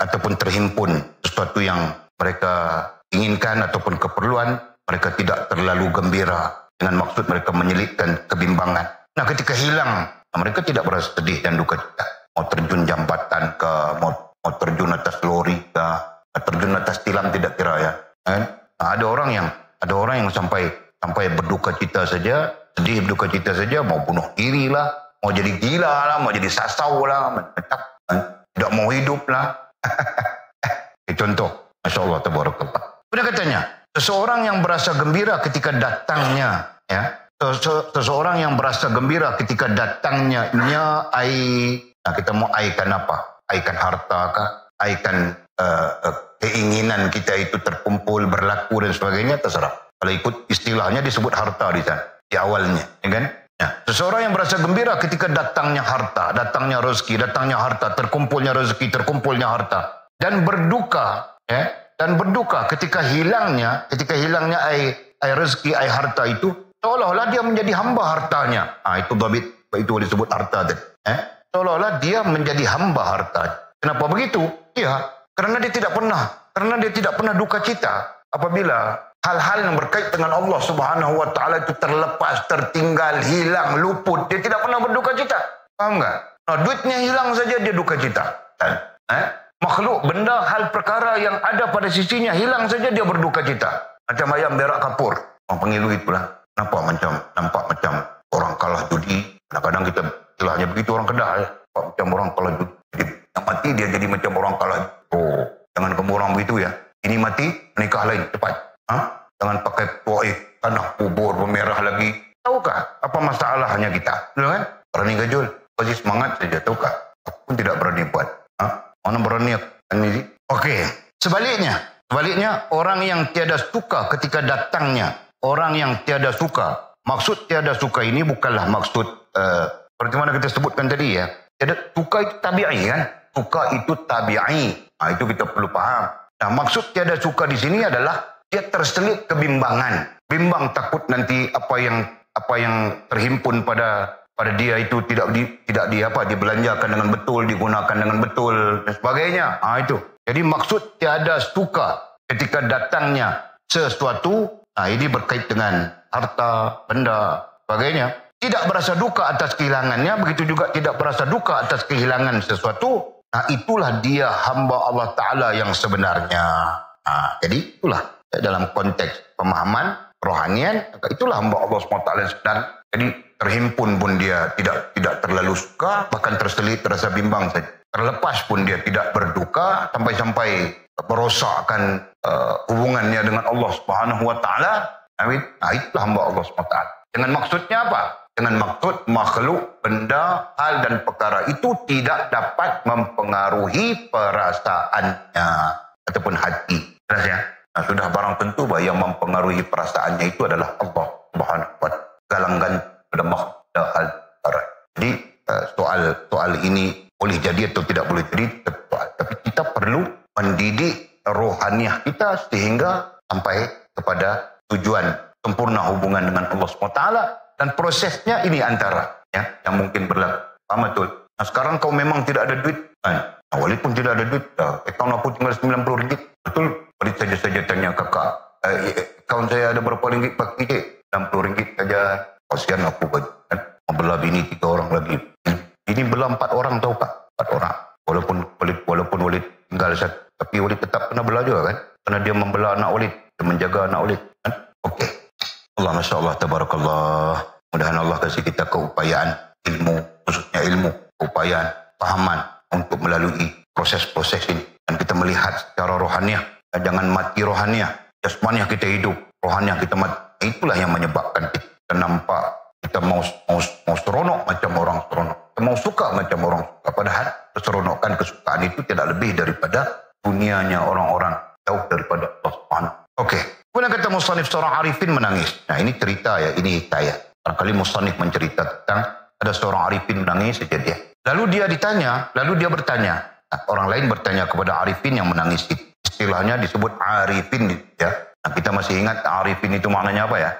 ataupun terhimpun sesuatu yang mereka inginkan ataupun keperluan, mereka tidak terlalu gembira dengan maksud mereka menyelitkan kebimbangan. Ketika hilang, mereka tidak berasa sedih dan duka cita. Mau terjun jambatan ke, mau terjun atas lori ke, terjun atas tilam tidak kira ya. Ada orang yang sampai berduka cita saja, sedih berduka cita saja, mau bunuh diri lah, mau jadi gila lah, mau jadi sasau lah, tidak mau hidup lah. Contoh, Masya Allah, tabarakallah. Sudah katanya, seseorang yang berasa gembira ketika datangnya, ya, seseorang yang berasa gembira ketika datangnya Nah, kita mau aikan apa? Aikan harta kah? Aikan keinginan kita itu terkumpul, berlaku dan sebagainya, terserah. Kalau ikut istilahnya disebut harta di sana, di awalnya, ya kan? Nah, seseorang yang merasa gembira ketika datangnya harta, datangnya rezeki, datangnya harta, terkumpulnya rezeki, terkumpulnya harta, dan berduka, ya, dan berduka ketika hilangnya rezeki, harta itu, seolah-olah dia menjadi hamba hartanya. Itu dhabit, itu disebut harta tadi. Seolah-olah dia menjadi hamba hartanya. Kenapa begitu? Ya, karena dia tidak pernah duka cita apabila hal-hal yang berkait dengan Allah Subhanahu wa taala itu terlepas, tertinggal, hilang, luput, dia tidak pernah berduka cita. Paham enggak? Nah, duitnya hilang saja dia duka cita. Makhluk, benda, hal perkara yang ada pada sisinya hilang saja dia berduka cita. Macam ayam berak kapur. Orang panggil duit pula. Nampak macam orang kalah judi. Kadang-kadang kita istilahnya begitu orang Kedah ya. Macam orang kalah judi. Yang mati dia jadi macam orang kalah. Oh, jangan kamu orang begitu ya. Ini mati, menikah lain cepat. Jangan pakai tanah kubur pemerah lagi. Tahukah apa masalahnya kita? Betul kan? Berani gajul, kasih semangat saja. Tahukah? Aku pun tidak berani buat. Mana berani ini? Okey. Sebaliknya orang yang tiada suka ketika datangnya. Orang yang tiada suka. Maksud tiada suka ini bukanlah maksud seperti mana kita sebutkan tadi ya. Tiada suka itu tabi'i kan? Suka itu tabi'i. Itu kita perlu faham. Nah, maksud tiada suka di sini adalah dia terselip kebimbangan. Bimbang takut nanti apa yang terhimpun pada dia itu tidak dibelanjakan dengan betul, digunakan dengan betul dan sebagainya. Itu. Jadi maksud tiada suka ketika datangnya sesuatu, ini berkait dengan harta, benda, sebagainya. Tidak berasa duka atas kehilangannya, begitu juga tidak berasa duka atas kehilangan sesuatu. Nah, itulah dia hamba Allah Ta'ala yang sebenarnya. Jadi itulah dalam konteks pemahaman rohanian, itulah hamba Allah SWT yang sebenarnya. Jadi terhimpun pun dia tidak terlalu suka, bahkan terselip, terasa bimbang saja. Terlepas pun dia tidak berduka, sampai merosakkan hubungannya dengan Allah Subhanahu Wa Ta'ala. Itulah hamba Allah SWT. Dengan maksudnya apa? Dengan maksud makhluk, benda, hal dan perkara itu tidak dapat mempengaruhi perasaannya ataupun hati. Jelas ya? Nah, sudah barang tentu bahwa yang mempengaruhi perasaannya itu adalah Allah Subhanahu wa Ta'ala. Galangkan pada makhluk hal perkara. Jadi soal ini boleh jadi atau tidak boleh jadi, tapi kita perlu mendidik rohaniah kita sehingga sampai kepada tujuan sempurna hubungan dengan Allah SWT. Dan prosesnya ini antara yang mungkin berlaku. Paham betul? Nah, sekarang kau memang tidak ada duit. Walid pun tidak ada duit. Akaun aku tinggal RM90. Betul? Walid saja tanya kakak. Akaun saya ada berapa ringgit pakai cik? RM60 saja. Kasihan aku. Belah bini 3 orang lagi. Ini belah 4 orang tahu kak? 4 orang. Walaupun Walid tinggal satu. Tapi Walid tetap pernah belah juga kan? Karena dia membelah anak Walid. Dia menjaga anak Walid. Okey. Allah, Masya Allah, Tabarakallah. Mudah-mudahan Allah kasih kita keupayaan ilmu, khususnya ilmu, keupayaan, pahaman untuk melalui proses-proses ini. Dan kita melihat secara rohaniah. Jangan mati rohaniah. Jasmaniah kita hidup, rohaniah kita mati. Itulah yang menyebabkan kita nampak, kita mau seronok macam orang seronok. Kita mau suka macam orang suka. Padahal keseronokan, kesukaan itu tidak lebih daripada dunianya orang-orang jauh daripada Allah Subhanahu. Okey. Kemudian kata musannif, seorang arifin menangis. Nah, ini cerita ya, ini hikayat. Barangkali musannif mencerita tentang ada seorang arifin menangis saja dia. Lalu dia bertanya. Nah, orang lain bertanya kepada arifin yang menangis itu. Istilahnya disebut arifin ya. Nah, kita masih ingat arifin itu maknanya apa ya?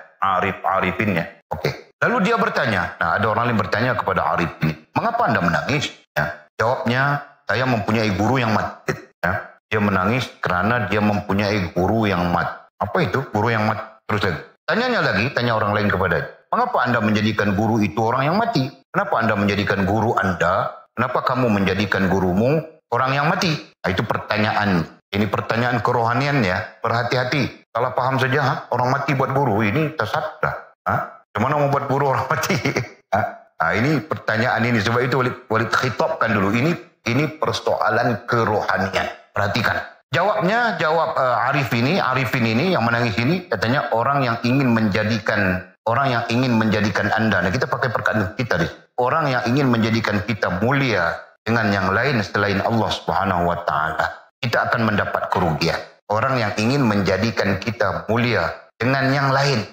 Arifin ya. Okey. Lalu dia bertanya. Nah, ada orang lain bertanya kepada arifin, "Mengapa Anda menangis?" Ya. Jawabnya, "Saya mempunyai guru yang mati." Ya. Dia menangis karena dia mempunyai guru yang mati. Apa itu guru yang mati? Terus lagi. Tanya orang lain kepada dia. "Mengapa Anda menjadikan guru itu orang yang mati? Kenapa Anda menjadikan guru Anda? Kenapa kamu menjadikan gurumu orang yang mati?" Nah, itu pertanyaan. Ini pertanyaan kerohanian ya. Berhati-hati. Salah paham saja, orang mati buat guru. Ini tersesat dah. Bagaimana mau buat guru orang mati? Ini pertanyaan ini. Sebab itu Walid khitabkan dulu. Ini persoalan kerohanian. Perhatikan. Jawab arifin ini yang menangis ini, katanya orang yang ingin menjadikan Anda. Nah, kita pakai perkataan kita. Orang yang ingin menjadikan kita mulia dengan yang lain selain Allah Subhanahu wa taala, kita akan mendapat kerugian. Orang yang ingin menjadikan kita mulia dengan yang lain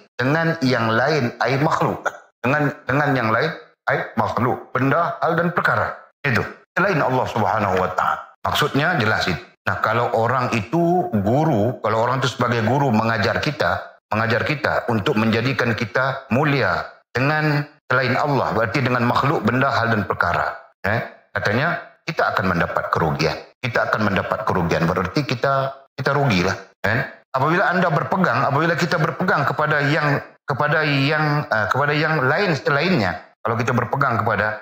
ai makhluk. Dengan yang lain ai makhluk, benda, hal dan perkara. Itu selain Allah Subhanahu wa taala. Maksudnya jelas itu. Nah, kalau orang itu guru, kalau orang itu sebagai guru mengajar kita untuk menjadikan kita mulia dengan selain Allah, berarti dengan makhluk, benda, hal dan perkara. Katanya kita akan mendapat kerugian. Berarti kita rugilah. Apabila kita berpegang kepada yang lain selainnya, kalau kita berpegang kepada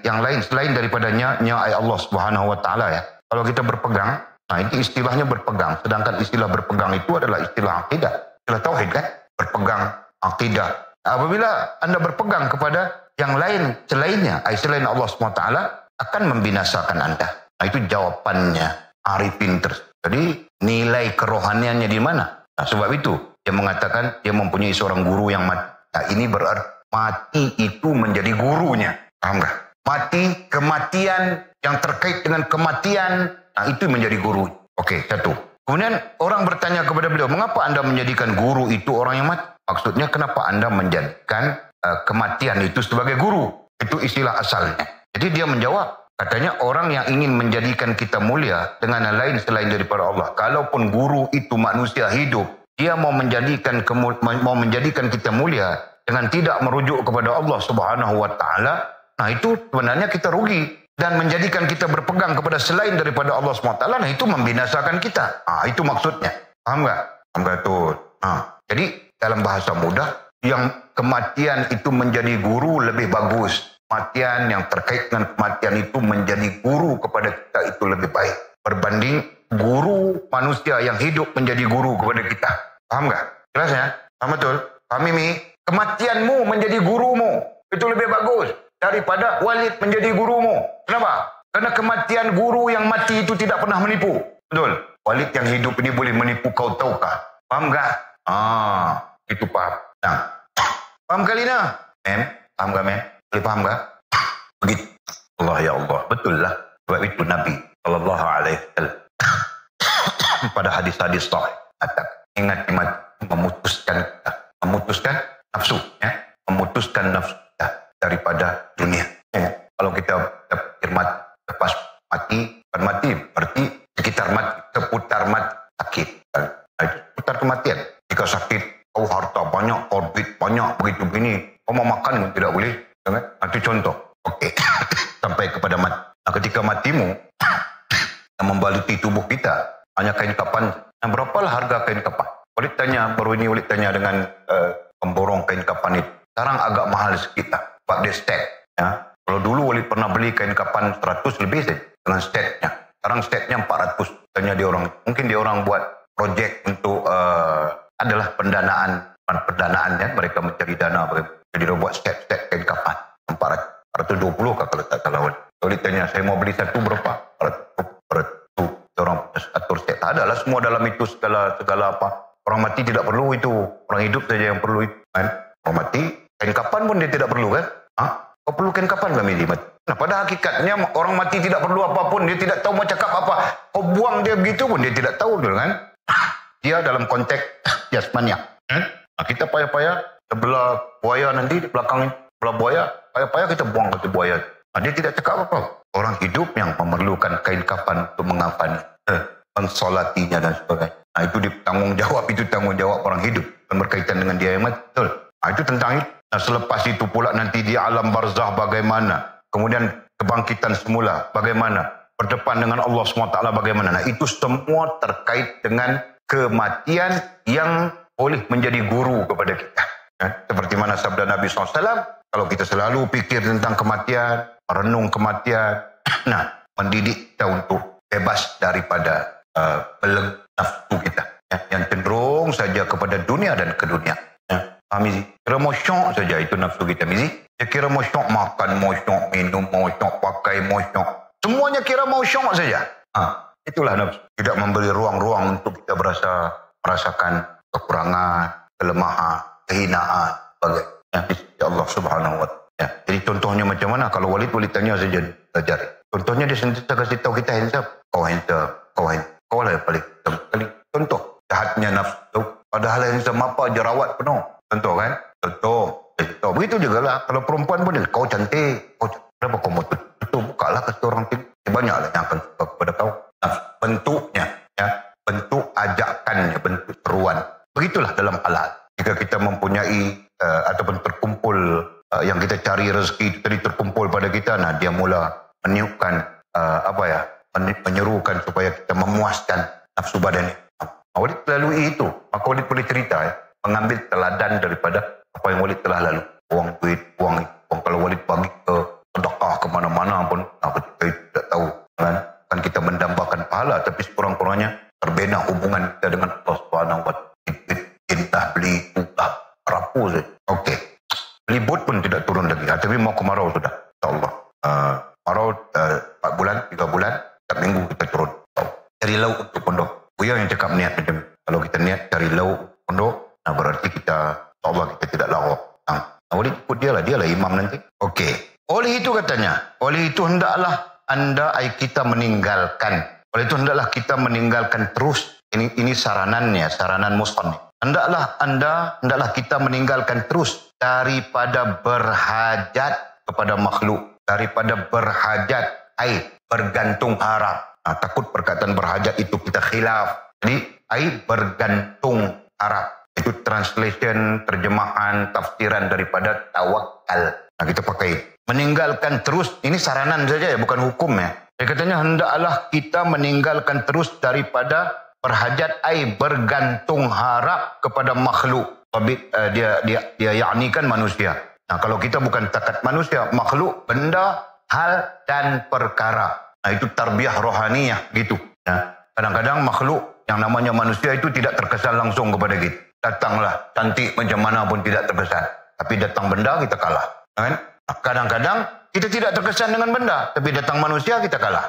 yang lain selain daripadanya Allah Subhanahu wa taala ya. Kalau kita berpegang, nah itu istilahnya berpegang. Sedangkan istilah berpegang itu adalah istilah akidah, istilah tauhid kan? Berpegang akidah. Apabila Anda berpegang kepada yang lain selainnya, selain Allah Subhanahu wa taala, akan membinasakan Anda. Nah itu jawabannya arifin Jadi nilai kerohaniannya di mana? Nah, sebab itu dia mengatakan dia mempunyai seorang guru yang mati. Nah, ini berarti mati itu menjadi gurunya. Paham nggak? Mati, kematian yang terkait dengan kematian, nah itu menjadi guru. Oke, satu. Kemudian orang bertanya kepada beliau, mengapa Anda menjadikan guru itu orang yang mati? Maksudnya kenapa Anda menjadikan kematian itu sebagai guru? Itu istilah asalnya. Jadi dia menjawab, katanya orang yang ingin menjadikan kita mulia dengan yang lain selain daripada Allah. Kalaupun guru itu manusia hidup, dia mau menjadikan kita mulia dengan tidak merujuk kepada Allah Subhanahu wa taala, nah itu sebenarnya kita rugi. Dan menjadikan kita berpegang kepada selain daripada Allah SWT, nah itu membinasakan kita. Nah, itu maksudnya. Paham nggak? Paham nggak tuh? Nah, jadi dalam bahasa mudah, yang kematian itu menjadi guru lebih bagus. Kematian yang terkait dengan kematian itu menjadi guru kepada kita itu lebih baik. Berbanding guru manusia yang hidup menjadi guru kepada kita. Paham nggak? Jelas ya? Paham betul? Paham Mimi? Kematianmu menjadi gurumu. Itu lebih bagus daripada Walid menjadi gurumu. Kenapa? Karena kematian guru yang mati itu tidak pernah menipu. Betul. Walid yang hidup ini boleh menipu, kau tahukah? Paham nggak? Itu paham. Nah, paham kali nah? Mem? Paham nggak, Mem? Paham nggak? Begitu. Allah ya Allah. Betul lah. Sebab itu Nabi sallallahu alaihi wasallam pada hadis-hadis sahih ingat memutuskan nafsu, ya, memutuskan nafsu daripada dunia. Ya. Kalau kita berpikir lepas mati, berarti seputar mati sakit. Seputar kematian. Jika sakit, kau harta banyak, kau duit banyak, begitu begini, kau mau makan pun tidak boleh. Itu contoh. Oke. Sampai kepada mati. Nah, ketika matimu yang membaluti tubuh kita hanya kain kapan. Nah, berapalah harga kain kapan? Baru ini Walid tanya dengan pemborong kain kapan itu. Sekarang agak mahal sedikit lah. Sebab dia stek. Ya. Kalau dulu Walid pernah beli kain kapan 100 lebih saja dengan steknya. Sekarang steknya 400. Tanya dia orang. Mungkin dia orang buat projek untuk adalah pendanaan ya. Mereka mencari dana. Jadi dia buat stek kain kapan. 420 kah kalau tak salah. Walid tanya, saya mau beli satu berapa? 400. Orang atur stek. Tak adalah semua dalam itu segala apa. Orang mati tidak perlu itu. Orang hidup saja yang perlu itu. Kan? Orang mati, kain kapan pun dia tidak perlu kan? Kau perlu kain kapan kami di mati? Nah, pada hakikatnya orang mati tidak perlu apapun. Dia tidak tahu mau cakap apa. Kau buang dia begitu pun dia tidak tahu kan? Dia dalam konteks jasmania. Nah, kita payah-payah sebelah buaya nanti di belakang sebelah buaya. Payah-payah kita buang ke buaya. Nah, dia tidak cakap apa. Orang hidup yang memerlukan kain kapan untuk mengafani, mensolatinya dan sebagainya. Nah, itu tanggung jawab orang hidup dan berkaitan dengan dia yang mati. Betul. Nah, itu tentang itu. Nah, selepas itu pula nanti di alam barzah bagaimana? Kemudian kebangkitan semula bagaimana? Berdepan dengan Allah SWT bagaimana? Nah, itu semua terkait dengan kematian yang boleh menjadi guru kepada kita. Seperti mana sabda Nabi SAW, kalau kita selalu pikir tentang kematian, merenung kematian, nah, mendidik kita untuk bebas daripada beleng nafsu kita. Yang cenderung saja kepada dunia dan ke dunia. Mizi, kira mau syok saja itu nafsu kita, Mizi. Ya kira mau syok makan, mau syok minum, mau syok pakai, mau syok. Semuanya kira mau syok saja. Itulah nafsu. Tidak memberi ruang-ruang untuk kita merasakan kekurangan, kelemahan, kehinaan, sebagainya. Ya Allah Subhanahu wa ta'ala. Ya. Jadi contohnya macam mana? Kalau Walid tanya saja, pelajari. Contohnya dia sentiasa kasih tahu kita handsome. Kau handsome, kau lah yang paling sekali. Contoh, jahatnya nafsu. Padahal handsome apa, jerawat penuh. Contoh kan? Contoh. Begitu juga lah. Kalau perempuan pun, kau cantik. Kenapa kau mau tutup? Bukalah ke orang tinggi. Banyaklah yang akan suka kepada kau. Nah, bentuknya, ya, bentuk ajakannya, bentuk seruan. Begitulah dalam halal. Jika kita mempunyai ataupun terkumpul yang kita cari rezeki itu tadi terkumpul pada kita, nah dia mula meniupkan menyerukan supaya kita memuaskan nafsu badan. Walid lalui itu, maka Walid boleh cerita mengambil teladan daripada apa yang Walid telah lalu. Uang duit, uang kalau Walid bagi ke sedekah kemana-mana pun, ketika itu tidak tahu kan kita mendambakan pahala, tapi sekurang-kurangnya terbina hubungan kita dengan Allah Subhanahu wa Ta'ala. Entah beli entah rapuh saja. Okey. Beli bot pun tidak turun lagi. Tapi mau kemarau sudah. InsyaAllah. Marau 4 bulan, 3 bulan, setiap minggu kita turun. Cari lauk untuk pondok. Buya yang cakap niat macam. Kalau kita niat cari lauk pondok, nah berarti kita, insyaAllah kita tidak lawak. Oleh ikut dia lah imam nanti. Okey. Oleh itu katanya, oleh itu hendaklah kita meninggalkan. Oleh itu hendaklah kita meninggalkan terus. Ini saranannya, saranan musannif. Hendaklah kita meninggalkan terus daripada berhajat kepada makhluk, daripada berhajat, bergantung harap. Takut perkataan berhajat itu kita khilaf. Jadi, bergantung harap. Itu translation, terjemahan, tafsiran daripada tawakal. Nah, kita pakai. Meninggalkan terus, ini saranan saja ya, bukan hukum ya. Dia katanya, hendaklah kita meninggalkan terus daripada berhajat, bergantung harap kepada makhluk. Dia yaknikan manusia. Nah, kalau kita bukan takat manusia, makhluk, benda, hal dan perkara. Nah, itu tarbiyah rohaniyah gitu. Nah, kadang-kadang makhluk yang namanya manusia itu tidak terkesan langsung kepada kita. Datanglah cantik macam mana pun tidak terkesan. Tapi datang benda kita kalah. Kan? Nah, kadang-kadang kita tidak terkesan dengan benda, tapi datang manusia kita kalah.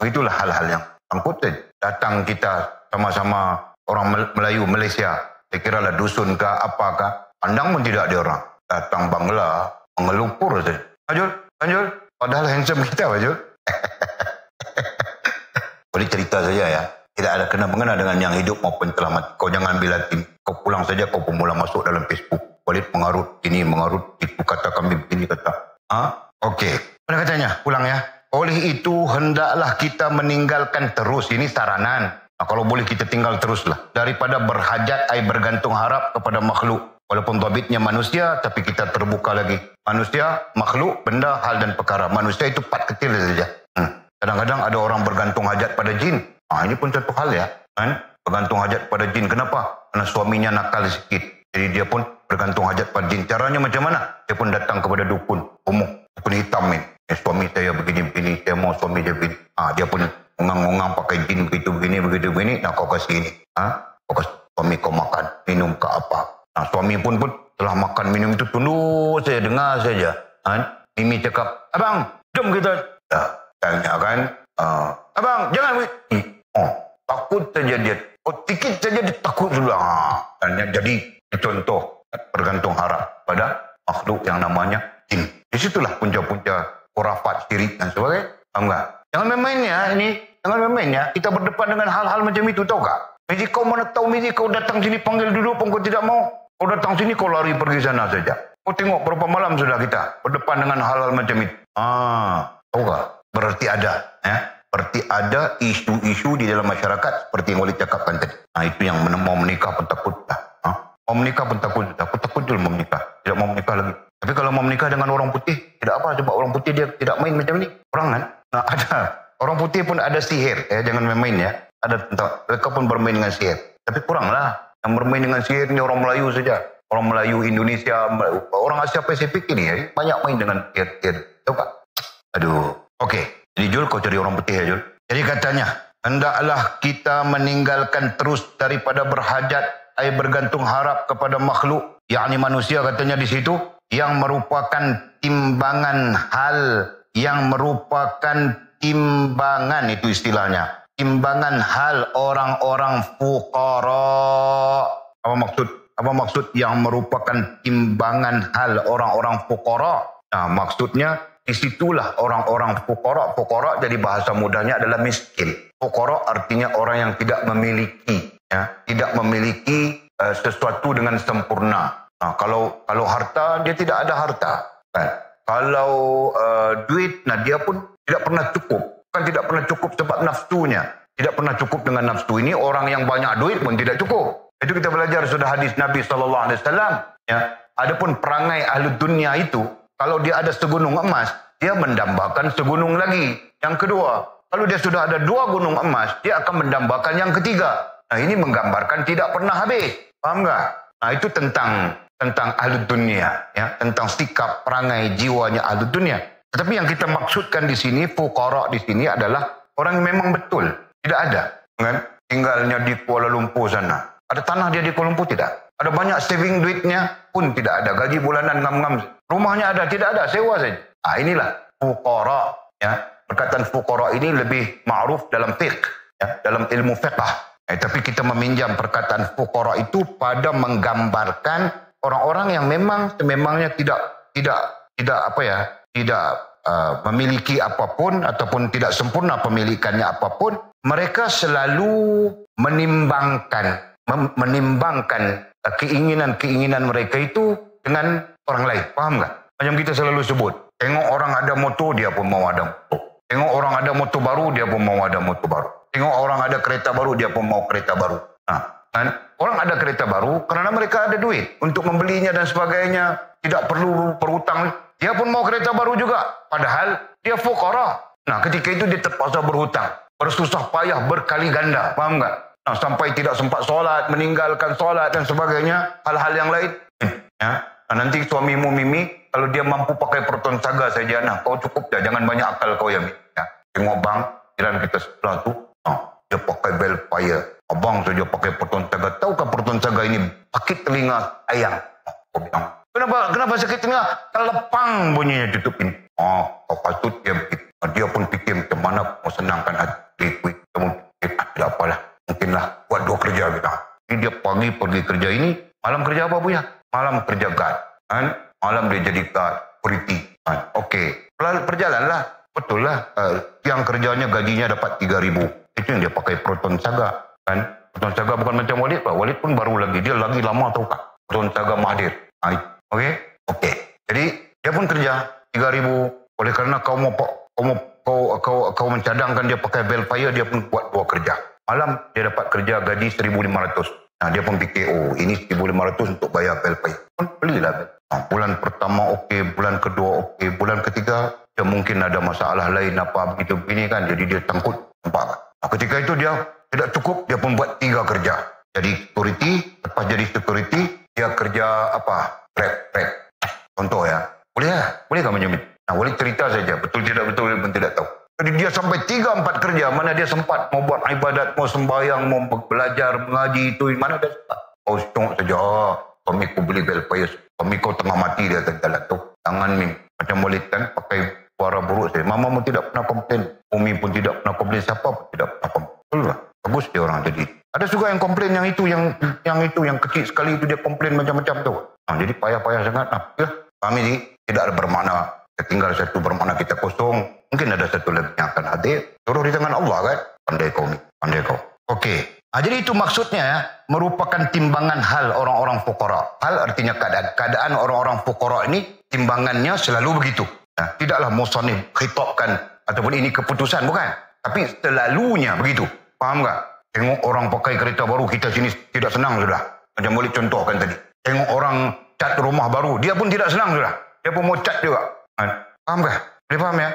Begitulah hal-hal yang angkut. Datang kita sama-sama orang Melayu Malaysia, saya kira lah dusun ke apakah, pandang pun tidak ada orang. Datang Bangla, mengelupur saja. Ajul, padahal handsome kita Ajul. Boleh cerita saja ya. Tidak ada kena-mengena dengan yang hidup maupun telah mati. Kau jangan ambil hati. Kau pulang saja, kau pun mula masuk dalam Facebook. Walid mengarut ini, mengarut itu, kata kami begini, kata. Okey. Mana katanya? Pulang ya. Oleh itu, hendaklah kita meninggalkan terus. Ini saranan. Nah, kalau boleh kita tinggal teruslah. Daripada berhajat, bergantung harap kepada makhluk. Walaupun dhabitnya manusia, tapi kita terbuka lagi. Manusia, makhluk, benda, hal dan perkara. Manusia itu part kecil saja. Kadang-kadang ada orang bergantung hajat pada jin. Ini pun satu hal ya. Bergantung hajat pada jin. Kenapa? Karena suaminya nakal sikit. Jadi dia pun bergantung hajat pada jin. Caranya macam mana? Dia pun datang kepada dukun. Dukun hitam ni. Suami saya begini-begini. Saya mau suami dia begini. Dia pun mengang-mengang pakai jin begitu-begini. Nah, kau kasih ini. Kau kasih suami kau makan. Minum ke apa. Nah, suami pun telah makan minum itu tunduk saya dengar saja. Mimi cakap, abang, jom kita. Tanya kan. Abang, jangan. Takut saja dia. Tikit saja dia takut sudah. Jadi contoh bergantung harap pada makhluk yang namanya jin. Di situlah punca-punca khurafat, syirik dan sebagainya. Tahu tak? Jangan main-main ya ini. Jangan main-main ya. Kita berdepan dengan hal-hal macam itu, tahu tak? Jadi kau mana tahu ni kau datang sini panggil dulu pun kau tidak mau. Kau datang sini kau lari pergi sana saja. Kau tengok berapa malam sudah kita berdepan dengan hal-hal macam itu. Tahu tak? Berarti ada. Berarti ada isu-isu di dalam masyarakat seperti yang Walid cakapkan tadi. Itu yang mau menikah pun takut dah. Mau menikah pun takut. Aku takut dulu mau menikah. Tidak mau menikah lagi. Tapi kalau mau menikah dengan orang putih, tidak apa. Sebab orang putih dia tidak main macam ni. Orang kan? Ada. Orang putih pun ada sihir. Jangan main-main ya. Ada tentang. Mereka pun bermain dengan sihir. Tapi kuranglah. Yang bermain dengan sihir ni orang Melayu saja. Orang Melayu, Indonesia, orang Asia Pasifik ini banyak main dengan sihir. Tahu tak? Aduh. Okey. Jadi Jul, kau cari orang putih ya Jul. Jadi katanya, hendaklah kita meninggalkan terus daripada berhajat, bergantung harap kepada makhluk, yakni manusia katanya di situ, yang merupakan timbangan hal, itu istilahnya. Timbangan hal orang-orang fuqara. Apa maksud yang merupakan timbangan hal orang-orang fuqara? Nah, maksudnya disitulah orang-orang fuqara jadi bahasa mudahnya adalah miskin. Fuqara artinya orang yang tidak memiliki, ya, tidak memiliki sesuatu dengan sempurna. Nah, kalau harta, dia tidak ada harta. Kan? Kalau duit, dia pun tidak pernah cukup. Kan tidak pernah cukup sebab nafsunya. Tidak pernah cukup dengan nafsu. Ini orang yang banyak duit pun tidak cukup. Itu kita belajar sudah hadis Nabi SAW. Ya. Adapun perangai ahli dunia itu, kalau dia ada segunung emas, dia mendambakan segunung lagi. Yang kedua, kalau dia sudah ada 2 gunung emas, dia akan mendambakan yang ketiga. Nah, ini menggambarkan tidak pernah habis. Paham nggak? Nah, itu tentang ahli dunia, ya, tentang sikap perangai jiwanya ahli dunia. Tetapi yang kita maksudkan di sini, fuqara di sini adalah orang yang memang betul. Tidak ada, kan? Tinggalnya di Kuala Lumpur sana. Ada tanah dia di Kuala Lumpur? Tidak. Ada banyak saving duitnya pun tidak ada. Gaji bulanan ngam-ngam. Rumahnya ada? Tidak ada. Sewa saja. Nah, inilah fuqara. Ya. Perkataan fuqara ini lebih ma'ruf dalam fiqh. Ya. Dalam ilmu fiqh. Tapi kita meminjam perkataan fuqara itu pada menggambarkan orang-orang yang memang sememangnya tidak memiliki apapun ataupun tidak sempurna pemilikannya apapun. Mereka selalu menimbangkan keinginan mereka itu dengan orang lain. Paham nggak? Macam kita selalu sebut, tengok orang ada motor, dia pun mau ada motor. Tengok orang ada motor baru, dia pun mau ada motor baru. Tengok orang ada kereta baru, dia pun mau kereta baru. Nah, kan? Orang ada kereta baru karena mereka ada duit untuk membelinya dan sebagainya. Tidak perlu berhutang. Dia pun mau kereta baru juga. Padahal dia fuqara. Nah, ketika itu dia terpaksa berhutang. Bersusah payah berkali ganda. Faham nggak? Nah, sampai tidak sempat solat, meninggalkan solat dan sebagainya. Hal-hal yang lain. Ya. Nah, nanti suamimu Mimi, kalau dia mampu pakai proton saga saja, nah kau cukup dah. Jangan banyak akal kau ya, Mimi. Ya. Tengok bang, jiran kita sebelah tu. Dia pakai Velfire. Abang saja pakai proton saga. Tahukah proton saga ini sakit telinga ayam? Kau bilang, kenapa sakit telinga? Telepang bunyinya tutup ini. Kau patut dia pun fikir macam mana mau senangkan hati. Tidak apalah. Mungkinlah buat 2 kerja kita. Jadi dia pagi pergi kerja ini. Malam kerja apa Buya? Malam kerja guard. Kan? Malam dia jadi guard. Security. Kan? Okey. Perjalanlah. Betul lah. Yang kerjanya gajinya dapat 3,000. Itu yang dia pakai proton saga. Kan? Proton saga bukan macam Walid. Walid pun baru lagi. Dia lagi lama tahu tak? Proton saga Mahathir. Okey? Okey. Jadi dia pun kerja 3,000. Oleh kerana kau mencadangkan dia pakai Velfire, dia pun buat 2 kerja. Malam dia dapat kerja gaji 1,500. Nah, dia pun fikir, ini 1,500 untuk bayar Velfire. Pun belilah. Bulan pertama okey, bulan kedua okey, bulan ketiga dia mungkin ada masalah lain apa begitu begini kan. Jadi dia tangkut. Nampak? Nah, ketika itu dia tidak cukup, dia pun buat 3 kerja. Jadi security, lepas jadi security, dia kerja apa? Prep. Contoh ya. Boleh kan macam ini? Nah, boleh cerita saja. Betul tidak betul pun tidak tahu. Jadi dia sampai 3-4 kerja. Mana dia sempat mau buat ibadat, mau sembahyang, mau belajar, mengaji itu. Mana dia sempat? Oh, tengok saja. Suamiku beli Velfire. Suamiku tengah mati dia terjalan tu. Jangan Mim. Macam Walid kan pakai suara buruk saja. Mama pun tidak pernah komplain. Umi pun tidak pernah komplain. Siapa pun tidak pernah komplain. Betul lah. Bagus dia orang jadi. Ada juga yang komplain yang itu, yang kecil sekali itu dia komplain macam-macam tu. Nah, jadi payah-payah sangat. Nah, kami ni tidak ada bermakna. Tinggal satu bermakna kita kosong. Mungkin ada satu lagi yang akan hadir. Suruh di tangan Allah kan. Pandai kau. Okey. Jadi itu maksudnya merupakan timbangan hal orang-orang fuqara. Hal artinya keadaan orang-orang fuqara ini timbangannya selalu begitu. Nah, tidaklah musannif khitabkan ataupun ini keputusan, bukan. Tapi selalunya begitu. Faham tak? Tengok orang pakai kereta baru, kita sini tidak senang sudah. Macam boleh contohkan tadi. Tengok orang cat rumah baru, dia pun tidak senang sudah. Dia pun mau cat juga. Faham tak? Boleh faham ya?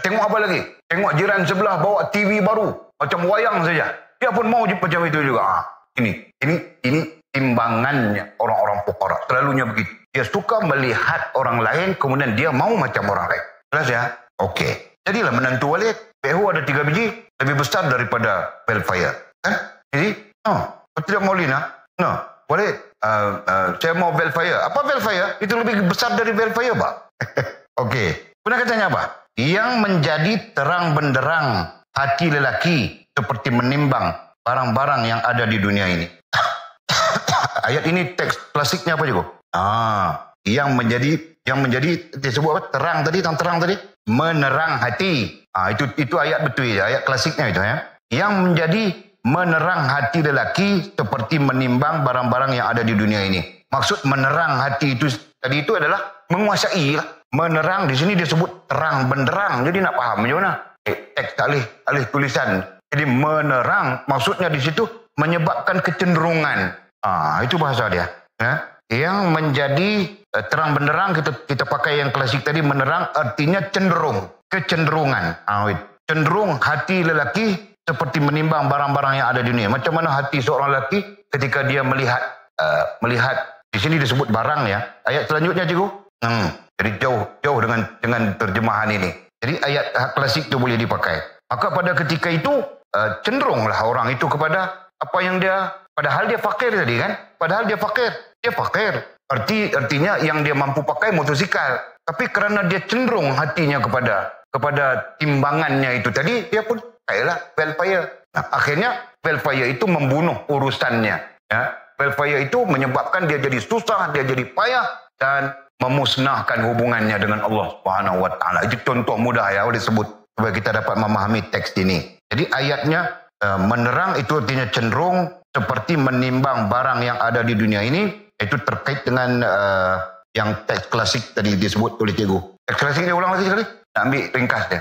Tengok apa lagi? Tengok jiran sebelah bawa TV baru. Macam wayang saja. Dia pun mau macam itu juga. Ini timbangannya orang-orang fuqara. Selalunya begitu. Dia suka melihat orang lain, kemudian dia mau macam orang lain. Jelas ya? Okey. Jadilah menantu Walid. Pehu ada 3 biji. Lebih besar daripada Velfire. Kan? Jadi, tidak mau Lina. Walid, saya mau Velfire. Apa Velfire? Itu lebih besar dari Velfire, Pak. Okey. Kemudian katanya apa? Yang menjadi terang benderang hati lelaki seperti menimbang barang-barang yang ada di dunia ini. Ayat ini teks klasiknya apa juga? Yang menjadi Yang menjadi disebut apa? Terang tadi. Menerang hati. Itu ayat betul ya, ayat klasiknya itu ya. Yang menjadi menerang hati lelaki seperti menimbang barang-barang yang ada di dunia ini. Maksud menerang hati itu tadi itu adalah menguasai lah. Menerang di sini disebut terang benderang. Jadi nak paham macam mana? Teks alih tulisan. Jadi menerang maksudnya di situ menyebabkan kecenderungan. Itu bahasa dia. Ya. Yang menjadi terang benderang kita pakai yang klasik tadi, menerang artinya cenderung, kecenderungan. Cenderung hati lelaki seperti menimbang barang-barang yang ada di dunia. Macam mana hati seorang lelaki ketika dia melihat di sini disebut barang ya. Ayat selanjutnya cikgu. Jadi jauh dengan terjemahan ini. Jadi ayat klasik itu boleh dipakai. Maka pada ketika itu cenderunglah orang itu kepada apa yang dia, padahal dia fakir tadi kan. Padahal dia fakir. Artinya yang dia mampu pakai motosikal. Tapi kerana dia cenderung hatinya kepada timbangannya itu tadi, dia pun kayalah welfare. Akhirnya welfare itu membunuh urusannya. Ya. Welfare itu menyebabkan dia jadi susah, dia jadi payah dan memusnahkan hubungannya dengan Allah Subhanahu Wa Taala. Itu contoh mudah ya boleh sebut supaya kita dapat memahami teks ini. Jadi ayatnya menerang itu artinya cenderung seperti menimbang barang yang ada di dunia ini. Itu terkait dengan yang teks klasik tadi disebut oleh cikgu. Teks klasik dia ulang lagi sekali. Nak ambil ringkas dia.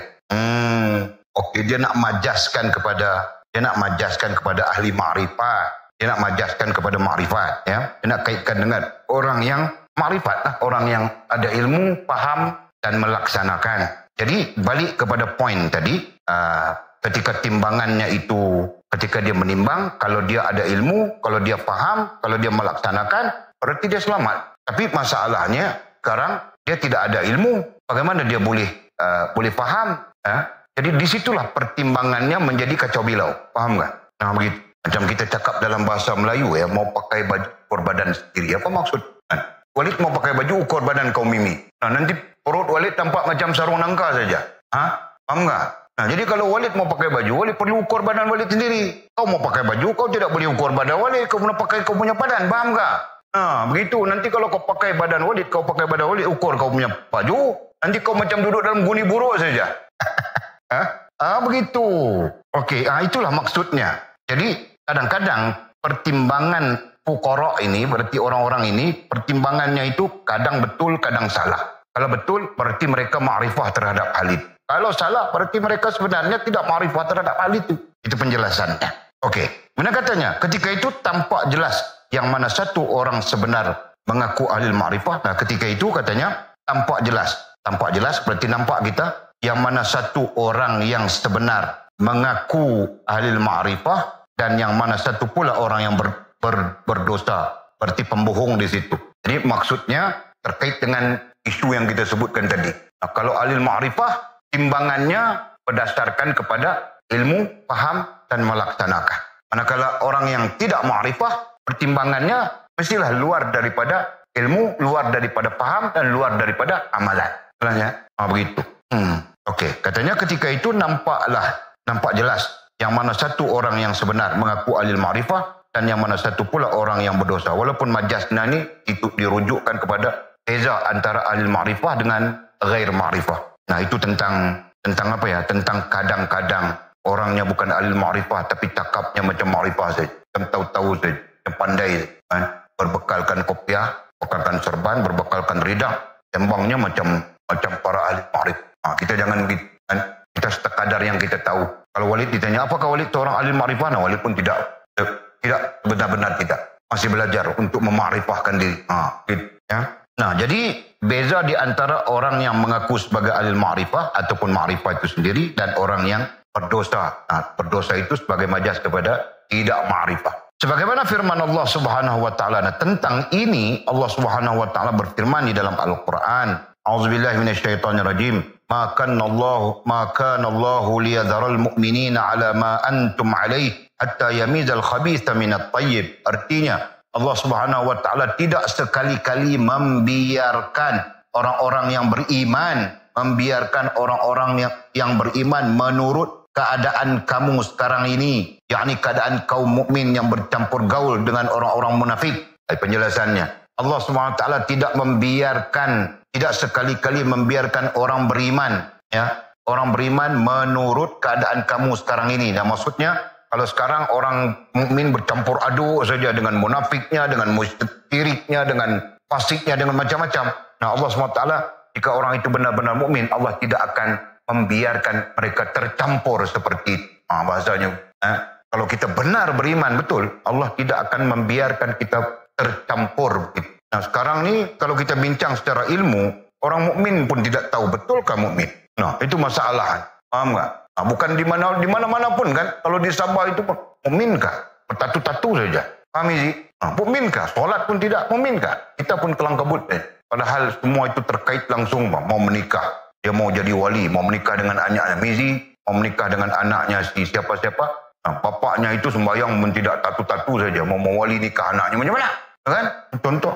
Okey, dia nak majaskan kepada ahli ma'rifat. Dia nak majaskan kepada ma'rifat. Ya. Dia nak kaitkan dengan orang yang ma'rifat lah. Orang yang ada ilmu, faham dan melaksanakan. Jadi balik kepada poin tadi. Ketika timbangannya itu, ketika dia menimbang, kalau dia ada ilmu, kalau dia faham, kalau dia melaksanakan, berarti dia selamat. Tapi masalahnya sekarang dia tidak ada ilmu. Bagaimana dia boleh faham? Jadi disitulah pertimbangannya menjadi kacau bilau. Faham tak? Nah begitu. Macam kita cakap dalam bahasa Melayu ya, mau pakai baju ukur badan sendiri. Apa maksud? Walid mau pakai baju ukur badan kaum Mimi. Nah nanti perut Walid tampak macam sarung nangka saja. Faham tak? Nah, jadi kalau Walid mau pakai baju, Walid perlu ukur badan Walid sendiri. Kau mau pakai baju, kau tidak boleh ukur badan Walid. Kau nak pakai kau punya badan, faham tak? Nah, begitu. Nanti kalau kau pakai badan Walid, ukur kau punya baju. Nanti kau macam duduk dalam guni buruk saja. Begitu. Okey, itulah maksudnya. Jadi, kadang-kadang pertimbangan fuqara ini, berarti orang-orang ini, pertimbangannya itu kadang betul, kadang salah. Kalau betul, berarti mereka ma'rifah terhadap hal itu. Kalau salah, berarti mereka sebenarnya tidak ma'rifah terhadap hal itu. Itu penjelasannya. Okey. Mana katanya? Ketika itu tampak jelas yang mana satu orang sebenar mengaku ahli ma'rifah. Nah, ketika itu katanya tampak jelas. Tampak jelas berarti nampak kita yang mana satu orang yang sebenar mengaku ahli ma'rifah dan yang mana satu pula orang yang berdosa. Berarti pembohong di situ. Jadi maksudnya terkait dengan isu yang kita sebutkan tadi. Nah, kalau ahli ma'rifah timbangannya berdasarkan kepada ilmu, faham dan melaksanakan. Manakala orang yang tidak ma'rifah, pertimbangannya mestilah luar daripada ilmu, luar daripada faham dan luar daripada amalan. Sebenarnya begitu. Okey, katanya ketika itu nampak jelas yang mana satu orang yang sebenar mengaku ahli ma'rifah dan yang mana satu pula orang yang berdosa. Walaupun majasnya ni itu dirujukkan kepada beza antara ahli ma'rifah dengan ghair ma'rifah. Nah itu tentang apa ya? Tentang kadang-kadang orangnya bukan ahli ma'rifah tapi cakapnya macam ma'rifah saja. Macam tahu-tahu saja. Yang pandai saja. Berbekalkan kopiah, berbekalkan serban, berbekalkan ridah. Tembangnya macam para ahli ma'rifah. Kita jangan begitu. Kita sekadar yang kita tahu. Kalau Walid ditanya, apakah Walid seorang ahli ma'rifah? Nah Walid pun tidak benar-benar tidak. Masih belajar untuk mema'rifahkan diri. Gitu, ya. Nah, jadi beza di antara orang yang mengaku sebagai ahli ma'rifah ataupun ma'rifah itu sendiri dan orang yang berdosa. Nah, berdosa itu sebagai majas kepada tidak ma'rifah. Sebagaimana firman Allah Subhanahu wa taala. Nah, tentang ini Allah Subhanahu wa taala berfirman di dalam Al-Qur'an. A'udzubillahi minasyaitonirrajim. Ma kana Allahu liyadharal mu'minina 'ala ma antum 'alaihi hatta yamizal khabitha minat thayyib. Artinya Allah Subhanahu wa taala tidak sekali-kali membiarkan orang-orang yang beriman, membiarkan orang-orang yang beriman menurut keadaan kamu sekarang ini, yakni keadaan kaum mukmin yang bercampur gaul dengan orang-orang munafik. Penjelasannya, Allah SWT tidak membiarkan, tidak sekali-kali membiarkan orang beriman, ya, orang beriman menurut keadaan kamu sekarang ini. Nah, maksudnya kalau sekarang orang mukmin bercampur aduk saja dengan munafiknya, dengan musyriknya, dengan fasiknya, dengan macam-macam. Nah, Allah SWT, jika orang itu benar-benar mukmin, Allah tidak akan membiarkan mereka tercampur seperti itu. Bahasanya, kalau kita benar beriman, betul, Allah tidak akan membiarkan kita tercampur. Nah, sekarang ni kalau kita bincang secara ilmu, orang mukmin pun tidak tahu betulkah mukmin. Nah, itu masalah. Paham tak? Nah, bukan di mana-mana pun kan. Kalau di Sabah itu mukminkah? Bertatu-tatu saja. Paham sih? Nah, mukminkah? Solat pun tidak. Mukminkah? Kita pun kelang kabut. Padahal semua itu terkait langsung. Mau menikah, dia mau jadi wali, mau menikah dengan anaknya Mizi, mau menikah dengan anaknya si siapa-siapa. Nah, bapaknya itu sembahyang tidak tatu-tatu saja. Mau wali nikah anaknya. Macam mana? Kan? Contoh.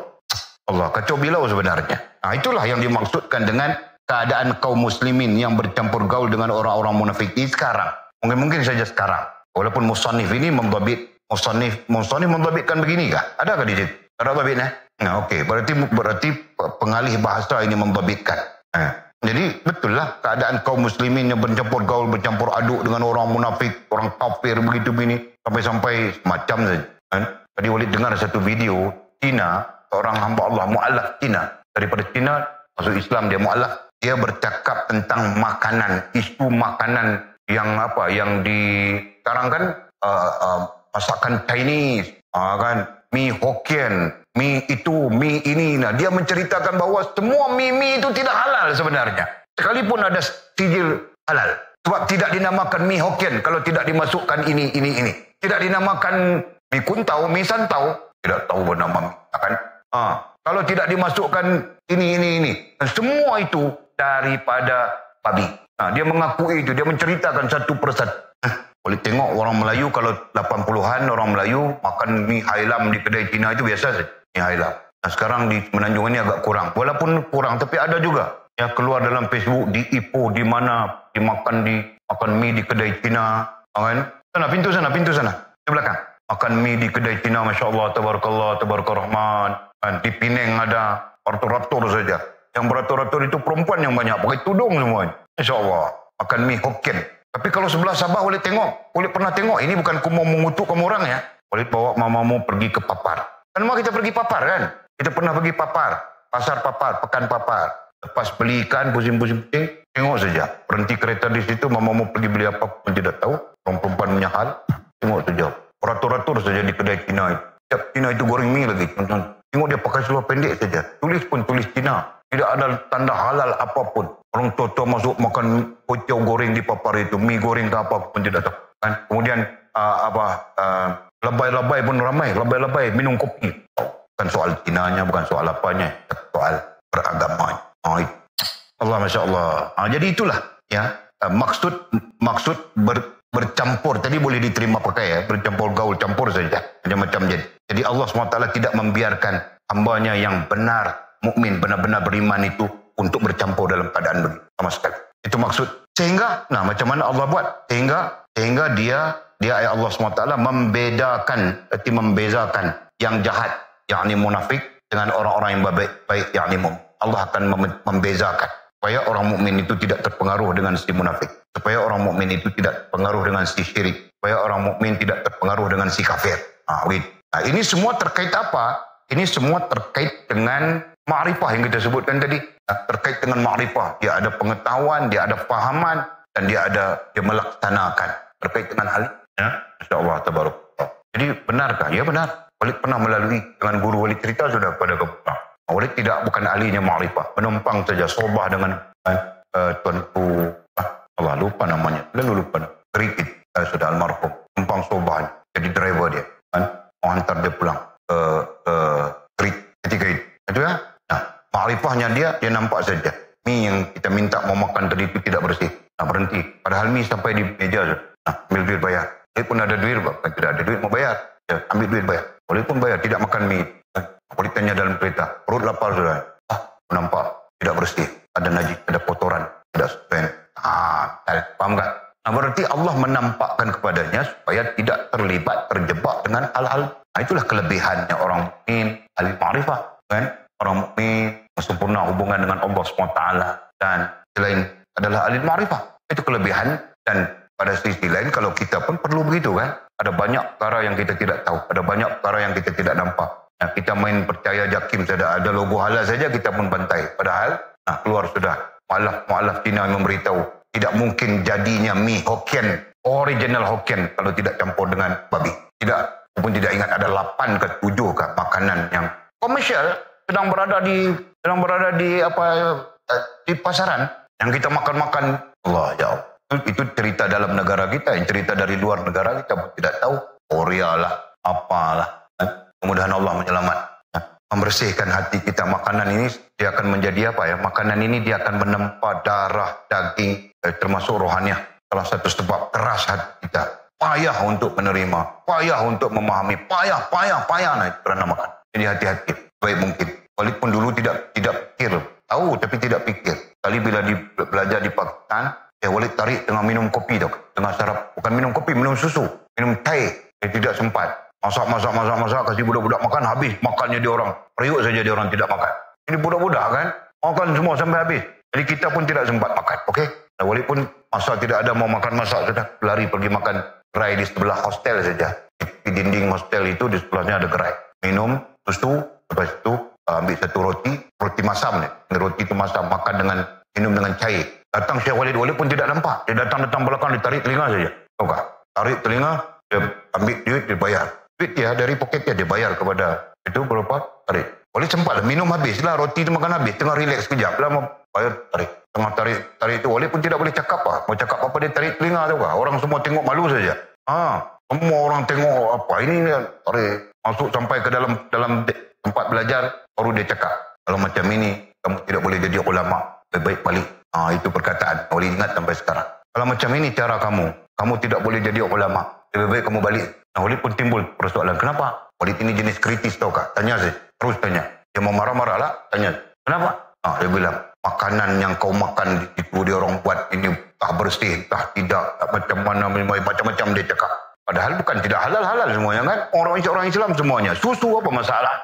Allah, kacau bilau sebenarnya. Nah, itulah yang dimaksudkan dengan keadaan kaum muslimin yang bercampur gaul dengan orang-orang munafik ini sekarang. Mungkin saja sekarang. Walaupun musannif ini musannif membabitkan begini kah? Adakah di situ? Ada babitnya? Nah, okey. Berarti pengalih bahasa ini membabitkan. Jadi betul lah keadaan kaum muslimin yang bercampur gaul, bercampur aduk dengan orang munafik, orang kafir begitu begini. Sampai macam saja. Tadi Walid dengar satu video Cina, seorang hamba Allah mu'alaf Cina. Daripada Cina masuk Islam, dia mu'alaf. Dia bercakap tentang makanan, isu makanan yang sekarang kan masakan Chinese, kan, mie Hokkien, mie itu, mie ini. Nah, dia menceritakan bahawa semua mie itu tidak halal sebenarnya. Sekalipun ada sijil halal. Sebab tidak dinamakan mie Hokkien kalau tidak dimasukkan ini. Tidak dinamakan mie kuntau, mie santau, tidak tahu bernama kan. Kalau tidak dimasukkan ini. Dan semua itu daripada babi. Nah, dia mengakui itu, dia menceritakan satu persatu. Boleh tengok orang Melayu, kalau 80-an orang Melayu makan mie hailam di kedai Cina itu biasa saja, mie hailam. Nah, sekarang di Semenanjung ini agak kurang. Walaupun kurang, tapi ada juga. Ya, keluar dalam Facebook, di Ipoh, di mana, makan mie di kedai Cina. Kan? Pintu sana. Di belakang. Makan mie di kedai Cina, Masya Allah, Tabarakallah, Tabarakarrahman. Di Penang ada, ratur-ratur saja. Yang beratur-ratur itu perempuan yang banyak, pakai tudung semuanya. Insya Allah, makan mie Hokkien. Tapi kalau sebelah Sabah boleh tengok, boleh pernah tengok. Ini bukan aku mau mengutuk kamu orang ya. Boleh bawa mamamu pergi ke Papar. Kan mau kita pergi Papar kan? Kita pernah pergi Papar, pasar Papar, pekan Papar. Lepas beli ikan, pusing-pusing, tengok saja. Berhenti kereta di situ, mamamu pergi beli apa pun tidak tahu. Perempuan punya hal, tengok saja. Ratur-ratur saja di kedai Cina itu. Setiap Cina itu goreng mie lagi. Tengok dia pakai seluar pendek saja. Tulis pun tulis Cina. Tidak ada tanda halal apapun. Orang tua masuk makan pocong goreng di Papar itu. Mie goreng ke apa pun tidak tahu. Kan? Kemudian labai-labai pun ramai. Labai-labai minum kopi. Bukan soal Cinanya, bukan soal apanya. Soal beragamanya. Allah, Masya Allah. Jadi itulah. Ya, maksud bercampur. Tadi boleh diterima pakai ya. Bercampur gaul, campur saja. Macam-macam jadi. Jadi Allah SWT tidak membiarkan hambanya yang benar, mukmin, benar-benar beriman itu untuk bercampur dalam keadaan begitu sama sekali. Itu maksud. Sehingga, nah macam mana Allah buat? Sehingga dia Allah SWT membezakan yang jahat, yakni munafik, dengan orang-orang yang baik, yakni mukmin. Allah akan membezakan supaya orang mukmin itu tidak terpengaruh dengan si munafik, supaya orang mukmin itu tidak terpengaruh dengan si syirik, supaya orang mukmin tidak terpengaruh dengan si kafir. Nah, ini semua terkait apa? Ini semua terkait dengan ma'rifah yang kita sebutkan tadi. Terkait dengan ma'rifah. Dia ada pengetahuan, dia ada fahaman, dan dia melaksanakan. Terkait dengan hal ini. Ya? Masya Allah, tabarukallah. Jadi benarkah? Ya benar. Walid pernah melalui dengan guru Walid cerita sudah pada keputusan. Walid bukan ahlinya ma'rifah. Menumpang saja sobah dengan tuanku. Allah lupa namanya. Lalu lupa. Kerikit. Sudah almarhum. Numpang sobah. Jadi driver dia. Mau hantar dia pulang ke Krit ketika itu ya. Nah, ma'rifahnya dia nampak saja mie yang kita minta mau makan tadi itu tidak bersih. Nah, berhenti. Padahal mie sampai di meja. Nah, ambil duit bayar. Dia pun ada duit, tidak ada duit mau bayar. Ya, ambil duit bayar. Boleh pun bayar, tidak makan mie. Boleh tanya dalam kereta. Perut lapar sudah. Nampak tidak bersih. Ada najis, ada kotoran, tidak sesuai. Paham tak? Nah, berarti Allah menampakkan kepadanya supaya tidak terjebak dengan hal-hal. Nah, itulah kelebihannya orang mukmin, ahli ma'rifah. kan? Orang mukmin yang sempurna hubungan dengan Allah SWT, dan selain adalah ahli ma'rifah. Itu kelebihan. Dan pada sisi lain kalau kita pun perlu begitu kan. Ada banyak perkara yang kita tidak tahu, ada banyak perkara yang kita tidak nampak. Nah, kita main percaya jakim saja, ada logo halal saja kita pun bantai. Padahal keluar sudah mualaf Cina memberitahu tidak mungkin jadinya mie Hokkien, original Hokkien, kalau tidak campur dengan babi. Tidak, pun tidak ingat ada 8 ke 7 ke makanan yang komersial sedang berada di pasaran yang kita makan. Allah ya Allah. Itu cerita dalam negara kita, yang cerita dari luar negara kita pun tidak tahu. Korea lah, apalah. Mudah-mudahan Allah menyelamat, membersihkan hati kita. Makanan ini dia akan menjadi apa ya? Makanan ini dia akan menempa darah, daging, termasuk rohaniah. Salah satu sebab keras hati kita. Payah untuk menerima, payah untuk memahami, payah. Nah, itu kerana makan. Jadi hati-hati, baik mungkin. Walaupun dulu tidak pikir, tahu tapi tidak pikir. Kali bila belajar di Pakistan, Walid tarik tengah minum kopi tu, tengah sarap, bukan minum kopi, minum susu, minum teh. Dia tidak sempat. Masak, kasih budak-budak makan, habis makannya dia orang. Periuk saja dia orang tidak makan. Ini budak-budak kan, makan semua sampai habis. Jadi kita pun tidak sempat makan, okey? Dan Walid pun masa tidak ada mau makan masak, sudah lari pergi makan gerai di sebelah hostel saja. Di dinding hostel itu di sebelahnya ada gerai. Minum susu, lepas itu ambil satu roti masam ni. Roti itu masam, minum dengan cair. Datang Syekh Walid pun tidak nampak. Dia datang belakang, dia tarik telinga saja. Tahu tak? Tarik telinga, dia ambil duit, dia bayar. Duit dia dari poket dia bayar kepada itu berapa? Tarik. Walid sempatlah minum habislah, roti itu makan habis. Tengah relax sekejap lah, mau bayar, tarik. Tengah tarik itu, Walid pun tidak boleh cakap apa. Mau cakap apa, dia tarik telinga tahu tak? Orang semua tengok malu saja. Semua orang tengok apa ini tarik. Masuk sampai ke dalam tempat belajar, baru dia cakap. Kalau macam ini, kamu tidak boleh jadi ulama. Baik balik. Itu perkataan. Boleh ingat sampai sekarang. Kalau macam ini cara kamu tidak boleh jadi ulama. Lebih baik kamu balik. Walid pun timbul persoalan. Kenapa? Walid ini jenis kritis tau kak? Tanya saya. Terus tanya. Dia mau marah-marah lah. Tanya. Kenapa? Dia bilang, makanan yang kau makan itu dia orang buat ini tak bersih, tak tidak, macam-macam dia cakap. Padahal bukan tidak halal semuanya kan. Orang Islam semuanya. Susu apa masalah?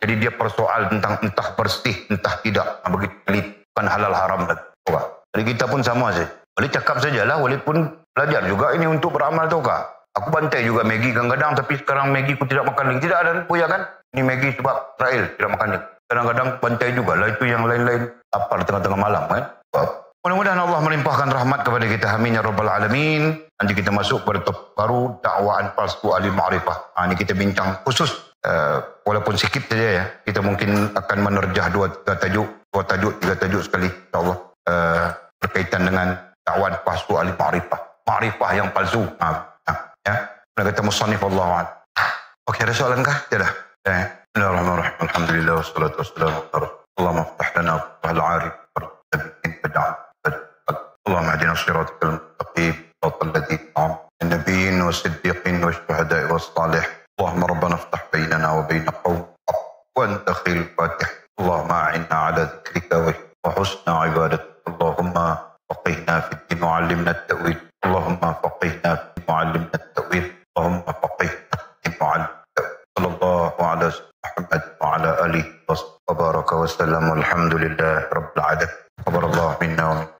Jadi dia persoal tentang entah bersih, entah tidak. Begitu pelit. Bukan halal haram. Jadi kita pun sama saja. Walid cakap sajalah. Walid pun belajar juga ini untuk beramal tau kak. Aku bantai juga Maggi kadang-kadang. Tapi sekarang Maggi aku tidak makan lagi. Tidak ada punya kan. Ini Maggi sebab Israel tidak makan lagi. Kadang-kadang bantai juga lah. Itu yang lain-lain. Lapar tengah-tengah malam kan. Mudah-mudahan Allah melimpahkan rahmat kepada kita. Amin ya rabbal alamin. Nanti kita masuk pada topik baru, dakwaan palsu ahli ma'rifah. Ini kita bincang khusus, walaupun sikit saja ya. Kita mungkin akan menerjah 2 tajuk sekali, insyaAllah. Berkaitan dengan dakwaan palsu ahli ma'rifah. Ma'rifah yang palsu. Ya. Nak kata musannif Allah. Okey, ada soalan kah? Tidak. Bismillahirrahmanirrahim. Alhamdulillah wassalatu wassalamu ala Rasulillah. Allahumma ftah lana fahal 'arif. اللهم اهدنا الصراط المستقيم صراط الذين أنعمت النبيين والصديقين والشهداء والصالح. اللهم ربنا افتح بيننا وبين قوم وانت خير الفاتح. اللهم اعنا على ذكرك وحسن عبادتك. اللهم فقهنا في الدين وعلمنا التأويل. اللهم فقهنا في الدين وعلمنا التأويل. اللهم فقهنا في الدين وعلمنا التأويل. صلى الله على محمد وعلى آله وبارك وسلم. والحمد لله رب العالمين. قبل الله منا ومن